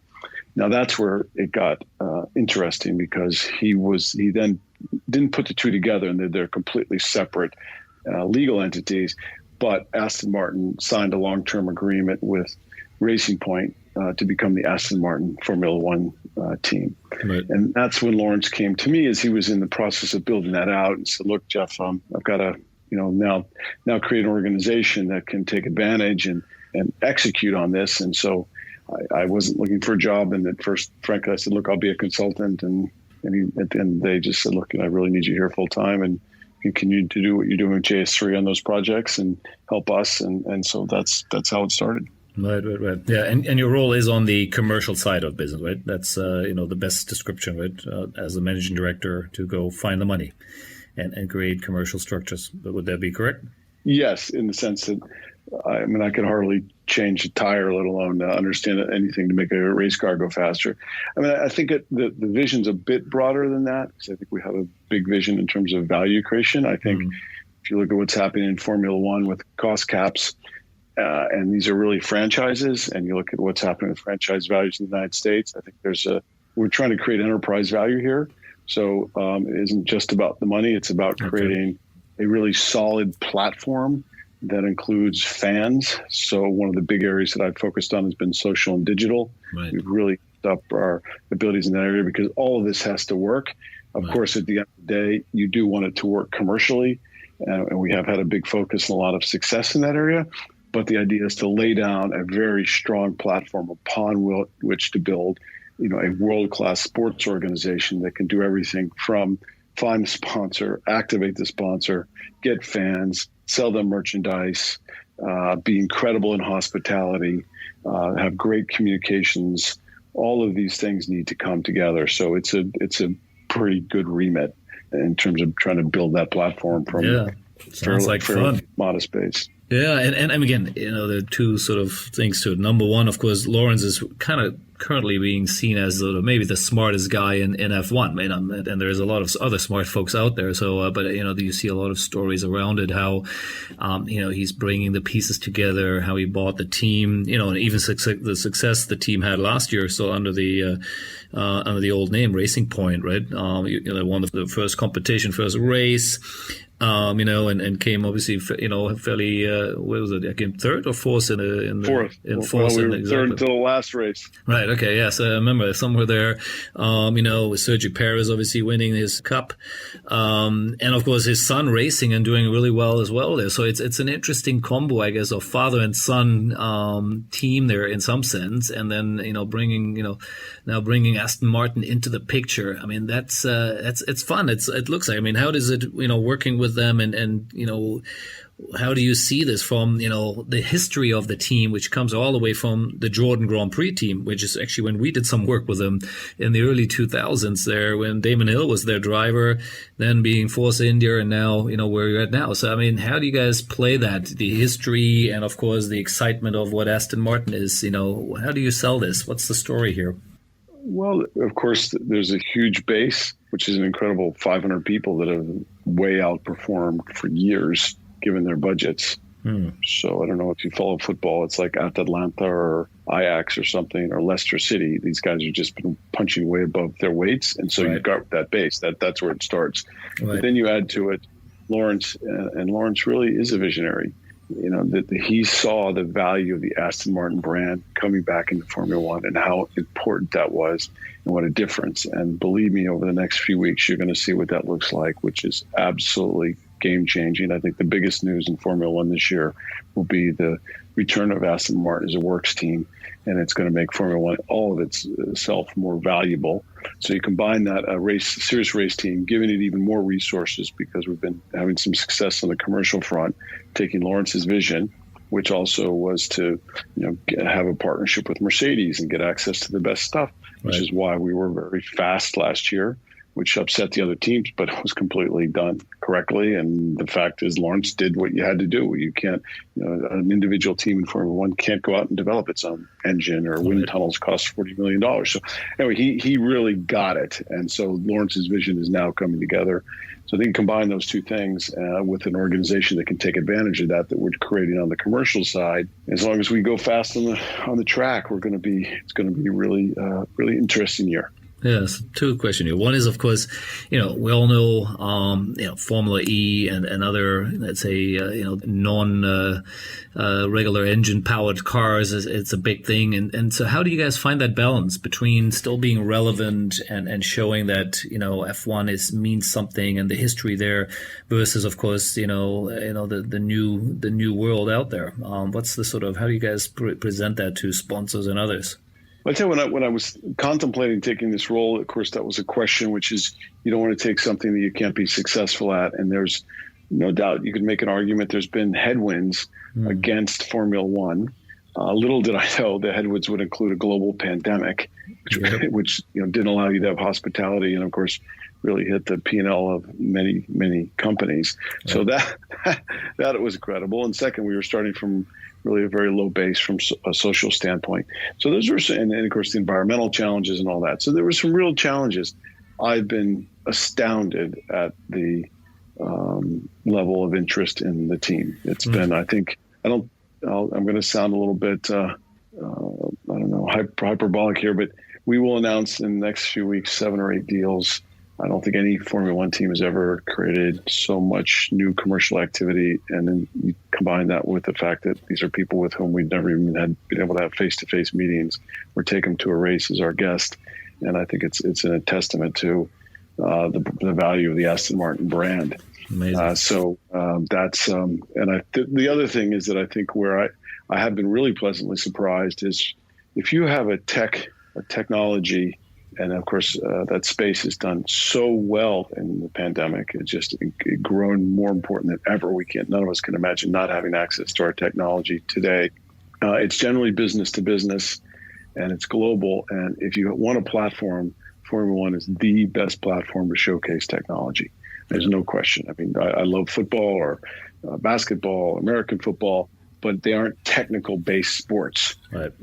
Now that's where it got interesting because he then didn't put the two together and they're completely separate legal entities. But Aston Martin signed a long-term agreement with Racing Point to become the Aston Martin Formula One team. Right. And that's when Lawrence came to me as he was in the process of building that out and said, look, Jeff, I've got to now create an organization that can take advantage and execute on this. And so I wasn't looking for a job. And at first, frankly, I said, look, I'll be a consultant. And at the end, they just said, look, I really need you here full time and continue to do what you're doing with JS3 on those projects and help us. And so that's how it started. Right. Yeah, and your role is on the commercial side of business, right? That's the best description, right? As a managing director, to go find the money and create commercial structures. Would that be correct? Yes, in the sense that I could hardly change a tire, let alone understand anything to make a race car go faster. I think the vision's a bit broader than that because I think we have a big vision in terms of value creation. I think if you look at what's happening in Formula One with cost caps. And these are really franchises. And you look at what's happening with franchise values in the United States. I think we're trying to create enterprise value here. So it isn't just about the money. It's about creating a really solid platform that includes fans. So one of the big areas that I've focused on has been social and digital. Right. We've really up our abilities in that area because all of this has to work. Of course, at the end of the day, you do want it to work commercially, and we have had a big focus and a lot of success in that area. But the idea is to lay down a very strong platform upon which to build, a world-class sports organization that can do everything from find the sponsor, activate the sponsor, get fans, sell them merchandise, be incredible in hospitality, have great communications. All of these things need to come together. So it's a pretty good remit in terms of trying to build that platform from fairly modest base. Yeah, and again, there are two sort of things to it. Number one, of course, Lawrence is kind of currently being seen as sort of maybe the smartest guy in F1, and there's a lot of other smart folks out there. So, but you see a lot of stories around it, how he's bringing the pieces together, how he bought the team, and even the success the team had last year, so under the old name Racing Point, right? They won the first competition, first race. And came obviously, fairly. What was it? I came third or fourth fourth. We were third until the last race. Right. Okay. Yes, I remember somewhere there. With Sergio Perez obviously winning his cup, and of course his son racing and doing really well as well there. So it's an interesting combo, I guess, of father and son team there in some sense, and then bringing Aston Martin into the picture. I mean, that's it's fun. It looks like. I mean, how does it working with them and how do you see this from the history of the team, which comes all the way from the Jordan Grand Prix team, which is actually when we did some work with them in the early 2000s there, when Damon Hill was their driver, then being Force India, and now where you're at now. So I mean, how do you guys play that, the history and of course the excitement of what Aston Martin is? How do you sell this? What's the story here? Well, of course, there's a huge base, which is an incredible 500 people that have way outperformed for years, given their budgets. So I don't know if you follow football. It's like at Atlanta or Ajax or something, or Leicester City. These guys have just been punching way above their weights. And so you've got that base. That's where it starts. Right. But then you add to it Lawrence, and Lawrence really is a visionary. He saw the value of the Aston Martin brand coming back into Formula One and how important that was and what a difference. And believe me, over the next few weeks, you're going to see what that looks like, which is absolutely game-changing. I think the biggest news in Formula One this year will be the return of Aston Martin as a works team, and it's going to make Formula One all of itself more valuable. So you combine that serious race team, giving it even more resources because we've been having some success on the commercial front, taking Lawrence's vision, which also was to have a partnership with Mercedes and get access to the best stuff, which is why we were very fast last year, which upset the other teams, but it was completely done correctly. And the fact is, Lawrence did what you had to do. You can't, an individual team in Formula One can't go out and develop its own engine, or wind tunnels cost $40 million. So anyway, he really got it. And so Lawrence's vision is now coming together. So I think combine those two things with an organization that can take advantage of that we're creating on the commercial side. As long as we go fast on the track, it's going to be really, really interesting year. Yes, two questions here. One is, of course, we all know, Formula E and other, let's say, non-regular engine-powered cars. It's a big thing. And so how do you guys find that balance between still being relevant and showing that, F1 means something and the history there versus, of course, the new world out there? What's the sort of, how do you guys present that to sponsors and others? I tell you, when I was contemplating taking this role, of course, that was a question, which is you don't want to take something that you can't be successful at. And there's no doubt you could make an argument. There's been headwinds against Formula One. Little did I know the headwinds would include a global pandemic, which didn't allow you to have hospitality, and of course, really hit the P&L of many, many companies. Yeah. So that was incredible. And second, we were starting from really a very low base from a social standpoint. So those were, and of course, the environmental challenges and all that. So there were some real challenges. I've been astounded at the level of interest in the team. It's been, I think, I'm going to sound a little bit, I don't know, hyperbolic here, but we will announce in the next few weeks 7 or 8 deals. I don't think any Formula One team has ever created so much new commercial activity, and then you combine that with the fact that these are people with whom we've never even been able to have face-to-face meetings or take them to a race as our guest. And I think it's a testament to the value of the Aston Martin brand. Amazing. The other thing is that I think where I have been really pleasantly surprised is if you have a technology, and of course that space has done so well in the pandemic. It's just grown more important than ever. None of us can imagine not having access to our technology today. It's generally business to business, and it's global. And if you want a platform, Formula One is the best platform to showcase technology. There's no question. I mean, I love football or basketball, American football, but they aren't technical-based sports. Right.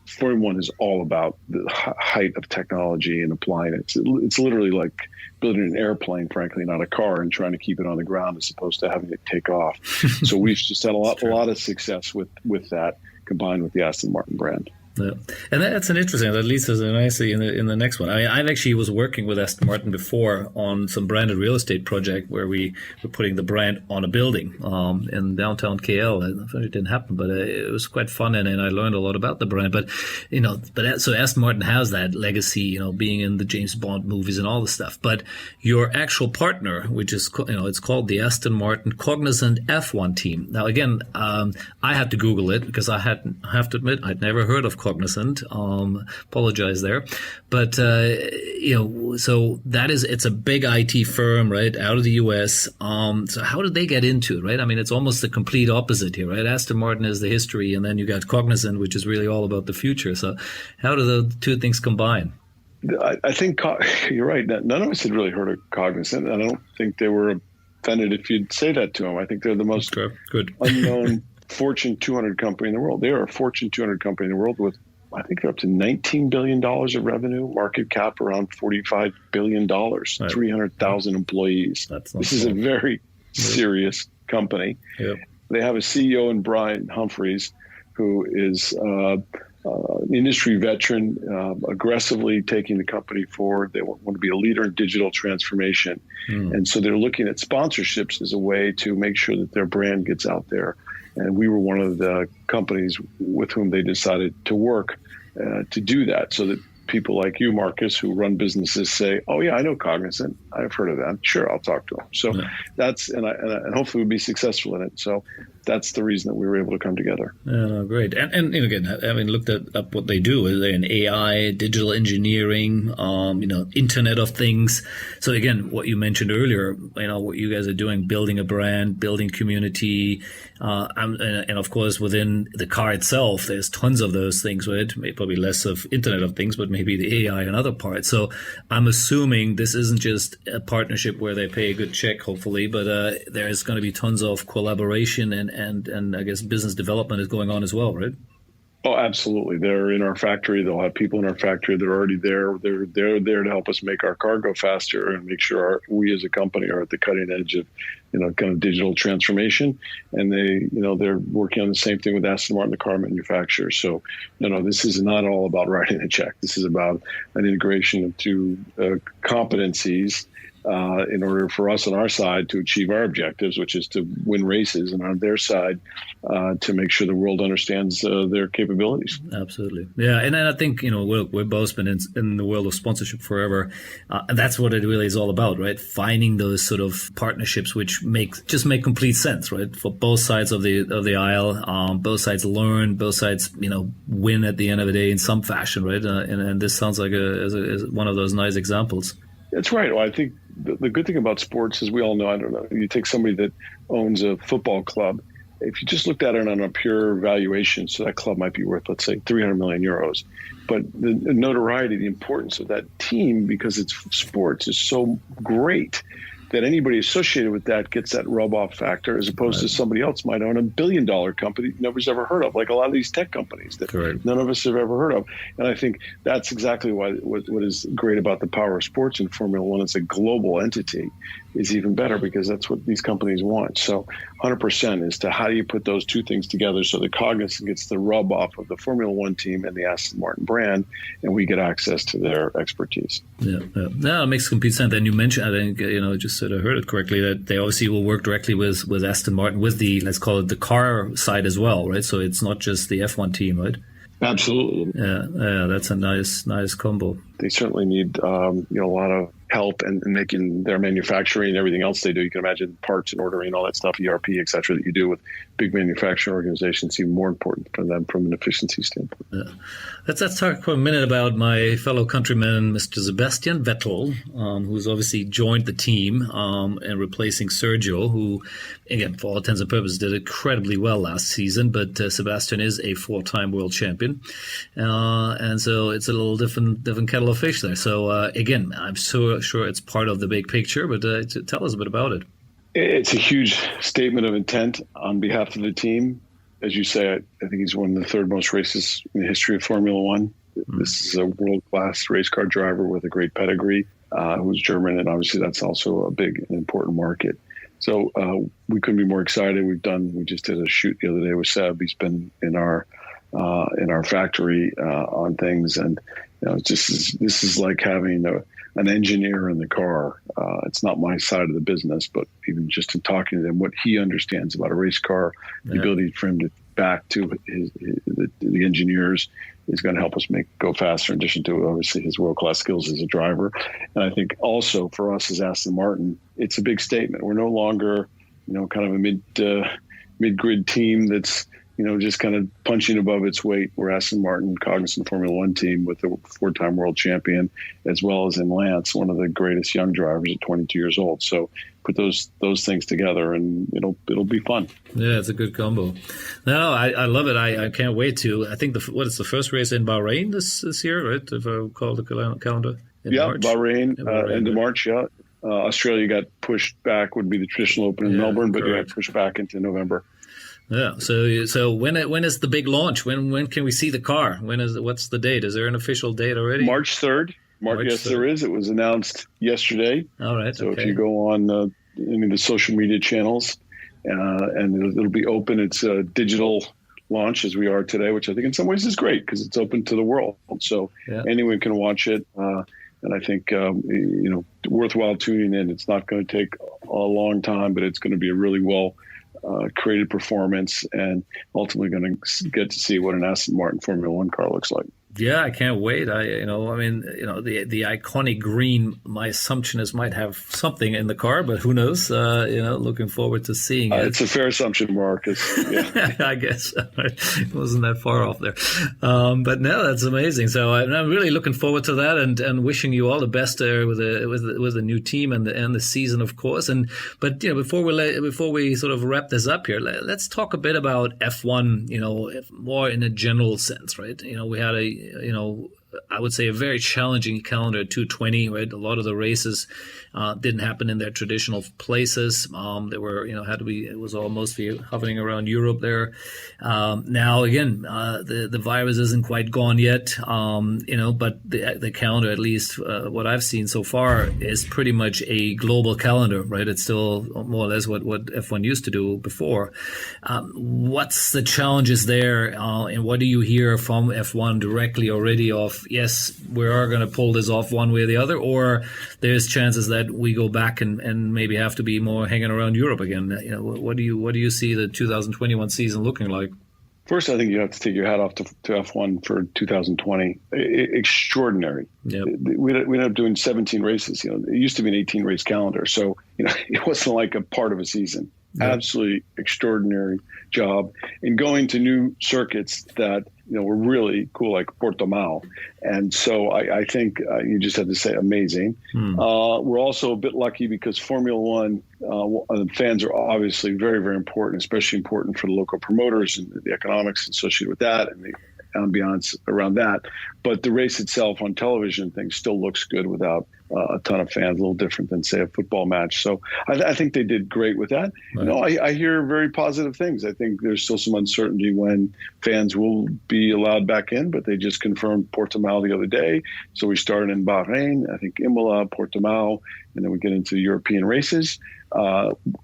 Formula One is all about the height of technology and applying it. It's literally like building an airplane, frankly, not a car, and trying to keep it on the ground as opposed to having it take off. So we've just had a lot of success with that, combined with the Aston Martin brand. Yeah. And that's an interesting, that leads us nicely in the next one. I actually was working with Aston Martin before on some branded real estate project where we were putting the brand on a building in downtown KL. It didn't happen, but it was quite fun, and I learned a lot about the brand. But so Aston Martin has that legacy, being in the James Bond movies and all the stuff. But your actual partner, which is it's called the Aston Martin Cognizant F1 team. Now again, I had to Google it because I have to admit I'd never heard of Cognizant. Apologize there, but so it's a big IT firm, right, out of the US. So how did they get into it, right? I mean, it's almost the complete opposite here, right? Aston Martin is the history, and then you got Cognizant, which is really all about the future. So how do the two things combine? I think you're right. None of us had really heard of Cognizant, and I don't think they were offended if you'd say that to them. I think they're the most unknown Fortune 200 company in the world. They are a Fortune 200 company in the world with, I think they're up to $19 billion of revenue, market cap around $45 billion, right. 300,000 employees. This is a very serious company. Yep. They have a CEO in Brian Humphreys, who is an industry veteran, aggressively taking the company forward. They want to be a leader in digital transformation. And so they're looking at sponsorships as a way to make sure that their brand gets out there. And we were one of the companies with whom they decided to work to do that, so that people like you, Marcus, who run businesses say, "Oh yeah, I know Cognizant. I've heard of them. Sure, I'll talk to them." So that's and hopefully we'll be successful in it. So that's the reason that we were able to come together. Yeah, great. And again, having looked up what they do, they're in AI, digital engineering, Internet of Things. So again, what you mentioned earlier, what you guys are doing, building a brand, building community, and of course within the car itself, there's tons of those things, right? Probably less of Internet of Things, but maybe the AI and other parts. So I'm assuming this isn't just a partnership where they pay a good check, hopefully, but there's going to be tons of collaboration and I guess business development is going on as well, right? Oh, absolutely. They're in our factory. They'll have people in our factory that are already there. They're there to help us make our car go faster and make sure we as a company are at the cutting edge of, kind of digital transformation. And they're working on the same thing with Aston Martin, the car manufacturer. So, this is not all about writing a check. This is about an integration of two competencies in order for us on our side to achieve our objectives, which is to win races, and on their side to make sure the world understands their capabilities. Absolutely. Yeah. And I think, we've both been in the world of sponsorship forever. And that's what it really is all about, right? Finding those sort of partnerships which make complete sense, right? For both sides of the aisle, both sides learn, both sides, win at the end of the day in some fashion, right? And this sounds like is one of those nice examples. That's right. Well, I think the good thing about sports is we all know, I don't know, you take somebody that owns a football club. If you just looked at it on a pure valuation, so that club might be worth, let's say, 300 million euros. But the notoriety, the importance of that team, because it's sports, is so great that anybody associated with that gets that rub-off factor, as opposed to somebody else might own $1 billion company nobody's ever heard of, like a lot of these tech companies that none of us have ever heard of. And I think that's exactly what is great about the power of sports in Formula One. It's a global entity is even better, because that's what these companies want. So 100% is to how do you put those two things together so that Cognizant gets the rub off of the Formula One team and the Aston Martin brand, and we get access to their expertise. Yeah, it makes complete sense. And you mentioned, I think, just said I heard it correctly, that they obviously will work directly with Aston Martin, with the, let's call it the car side as well, right? So it's not just the F1 team, right? Absolutely. Yeah, that's a nice combo. They certainly need a lot of help in making their manufacturing and everything else they do. You can imagine parts and ordering, all that stuff, ERP, et cetera, that you do with big manufacturing organizations seem more important for them from an efficiency standpoint. Yeah. Let's talk for a minute about my fellow countryman, Mr. Sebastian Vettel, who's obviously joined the team and replacing Sergio, who, again, for all intents and purposes, did incredibly well last season. But Sebastian is a 4-time world champion, and so it's a little different kettle of fish there. So again, I'm so sure it's part of the big picture, but tell us a bit about it. It's a huge statement of intent on behalf of the team. As you say, I think he's won the third most races in the history of Formula One. This is a world-class race car driver with a great pedigree, who's German, and obviously that's also a big and important market. So we couldn't be more excited. We just did a shoot the other day with Seb. He's been in our factory on things, and this is like having an engineer in the car. It's not my side of the business, but even just in talking to them, what he understands about a race car, the ability for him to back to the engineers is going to help us go faster, in addition to obviously his world-class skills as a driver. And I think also for us as Aston Martin, it's a big statement. We're no longer, kind of a mid-grid team that's, just kind of punching above its weight. We're Aston Martin Cognizant Formula One team with a 4-time world champion, as well as in Lance, one of the greatest young drivers at 22 years old. So put those things together, and it'll be fun. Yeah, it's a good combo. No, I love it. I can't wait to. I think it's the first race in Bahrain this year, right? If I recall the calendar. Bahrain, end of March. Yeah, Australia got pushed back. Would be the traditional Open in Melbourne, but got pushed back into November. Yeah. So when is the big launch? When can we see the car? What's the date? Is there an official date already? March 3rd. Yes, 3rd. There is. It was announced yesterday. All right. So if you go on any of the social media channels, and it'll be open. It's a digital launch as we are today, which I think in some ways is great because it's open to the world. So anyone can watch it. And I think, worthwhile tuning in. It's not going to take a long time, but it's going to be a really well created performance, and ultimately going to get to see what an Aston Martin Formula One car looks like. Yeah, I can't wait. The iconic green, my assumption is might have something in the car, but who knows? Looking forward to seeing it. It's a fair assumption, Marcus. Yeah. I guess it wasn't that far off there. But no, that's amazing. So I'm really looking forward to that, and wishing you all the best there with the new team and the season, of course. But before we sort of wrap this up here, let's talk a bit about F1. More in a general sense, right? We had I would say a very challenging calendar at 220, right? A lot of the races didn't happen in their traditional places. They were, it was all mostly hovering around Europe there. Now, again, the virus isn't quite gone yet, but the calendar, at least what I've seen so far, is pretty much a global calendar, right? It's still more or less what F1 used to do before. What's the challenges there, and what do you hear from F1 directly already of, yes, we are going to pull this off one way or the other, or there's chances that we go back and maybe have to be more hanging around Europe again? What do you see the 2021 season looking like? First, I think you have to take your hat off to F1 for 2020. Extraordinary. Yep. We ended up doing 17 races. It used to be an 18 race calendar, so it wasn't like a part of a season. Yep. Absolutely extraordinary job in going to new circuits that were really cool, like Portimao. And so I think you just have to say amazing. We're also a bit lucky because Formula One fans are obviously very, very important, especially important for the local promoters and the economics associated with that and the ambiance around that. But the race itself on television thing still looks good without a ton of fans, a little different than, say, a football match. So I think they did great with that. Right. I hear very positive things. I think there's still some uncertainty when fans will be allowed back in, but they just confirmed Portimao the other day. So we started in Bahrain, I think Imola, Portimao, and then we get into European races.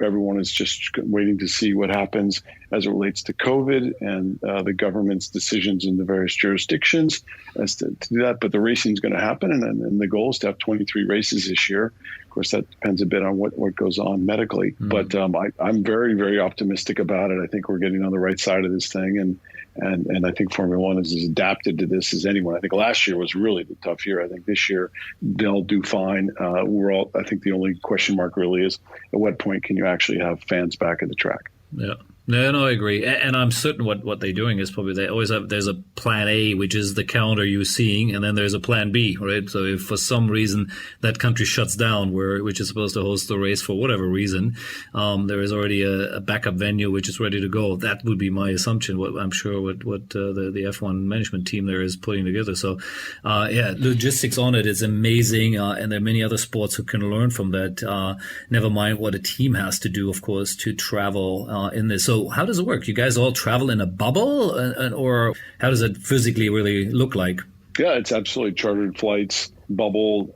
Everyone is just waiting to see what happens as it relates to COVID and the government's decisions in the various jurisdictions as to do that. But the racing is going to happen, and the goal is to have 23 23 races this year. Of course, that depends a bit on what goes on medically. But I'm very, very optimistic about it. I think we're getting on the right side of this thing. And I think Formula One is as adapted to this as anyone. I think last year was really the tough year. I think this year they'll do fine. I think the only question mark really is at what point can you actually have fans back at the track? Yeah. No, I agree. And I'm certain what they're doing is probably they always have, there's a plan A, which is the calendar you're seeing, and then there's a plan B, right? So if for some reason that country shuts down, which is supposed to host the race for whatever reason, there is already a backup venue which is ready to go. That would be my assumption. What I'm sure what the F1 management team there is putting together. So, logistics on it is amazing, and there are many other sports who can learn from that. Never mind what a team has to do, of course, to travel in this. So how does it work? You guys all travel in a bubble, or how does it physically really look like? Yeah, it's absolutely chartered flights, bubble,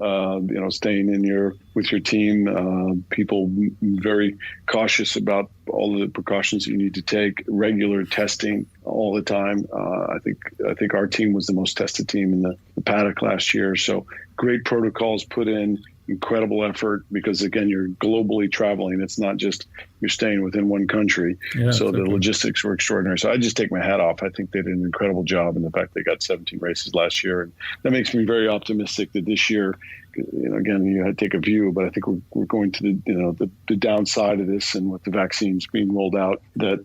staying with your team. People very cautious about all the precautions you need to take, regular testing all the time. I think our team was the most tested team in the paddock last year. So great protocols put in. Incredible effort because, again, you're globally traveling. It's not just you're staying within one country. Yeah, so exactly. The logistics were extraordinary. So I just take my hat off. I think they did an incredible job in the fact they got 17 races last year. And that makes me very optimistic that this year, again, you had to take a view, but I think we're going to the downside of this, and with the vaccines being rolled out, that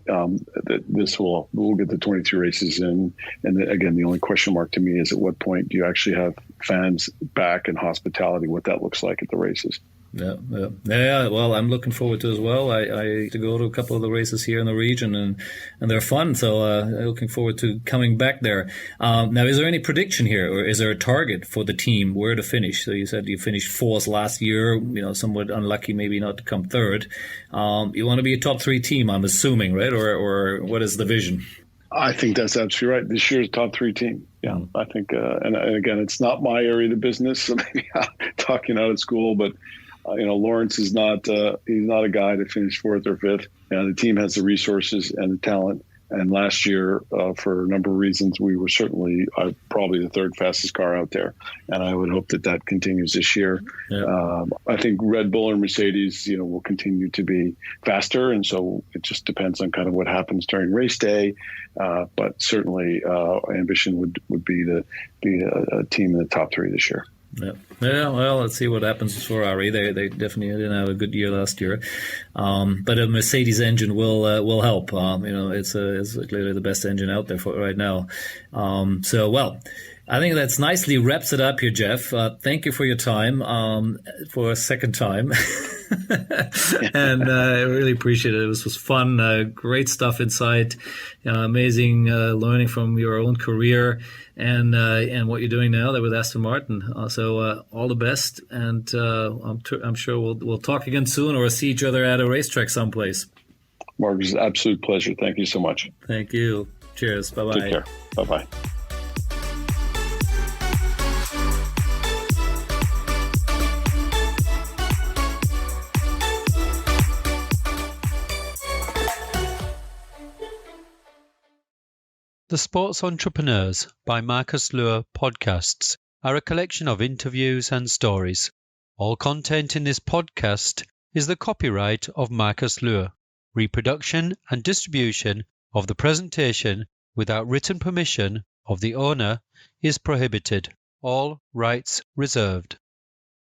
this we'll get the 22 races in. And again, the only question mark to me is at what point do you actually have fans back and hospitality, what that looks like at the races. Yeah. Well, I'm looking forward to it as well. I to go to a couple of the races here in the region, and they're fun. So looking forward to coming back there. Now, is there any prediction here, or is there a target for the team where to finish? So you said you finished fourth last year. Somewhat unlucky, maybe not to come third. You want to be a top 3 team, I'm assuming, right? Or what is the vision? I think that's absolutely right. This year's top 3 team. Yeah, I think, and again, it's not my area of the business, so maybe I'm talking out of school, but. Lawrence is he's not a guy to finish 4th or 5th. The team has the resources and the talent. And last year, for a number of reasons, we were certainly probably the 3rd fastest car out there. And I would hope that continues this year. Yeah. I think Red Bull or Mercedes, will continue to be faster. And so it just depends on kind of what happens during race day. But certainly ambition would be to be a team in the top 3 this year. Yeah. Well, let's see what happens with Ferrari. They definitely didn't have a good year last year, but a Mercedes engine will help. It's clearly the best engine out there for right now. I think that's nicely wraps it up here, Jeff. Thank you for your time for a second time. And I really appreciate it. It was fun. Great stuff inside. Amazing learning from your own career and what you're doing now there with Aston Martin. So all the best. And I'm sure we'll talk again soon or see each other at a racetrack someplace. Mark, it's an absolute pleasure. Thank you so much. Thank you. Cheers. Bye-bye. Take care. Bye-bye. The Sports Entrepreneurs by Marcus Luhr podcasts are a collection of interviews and stories. All content in this podcast is the copyright of Marcus Luhr. Reproduction and distribution of the presentation without written permission of the owner is prohibited. All rights reserved.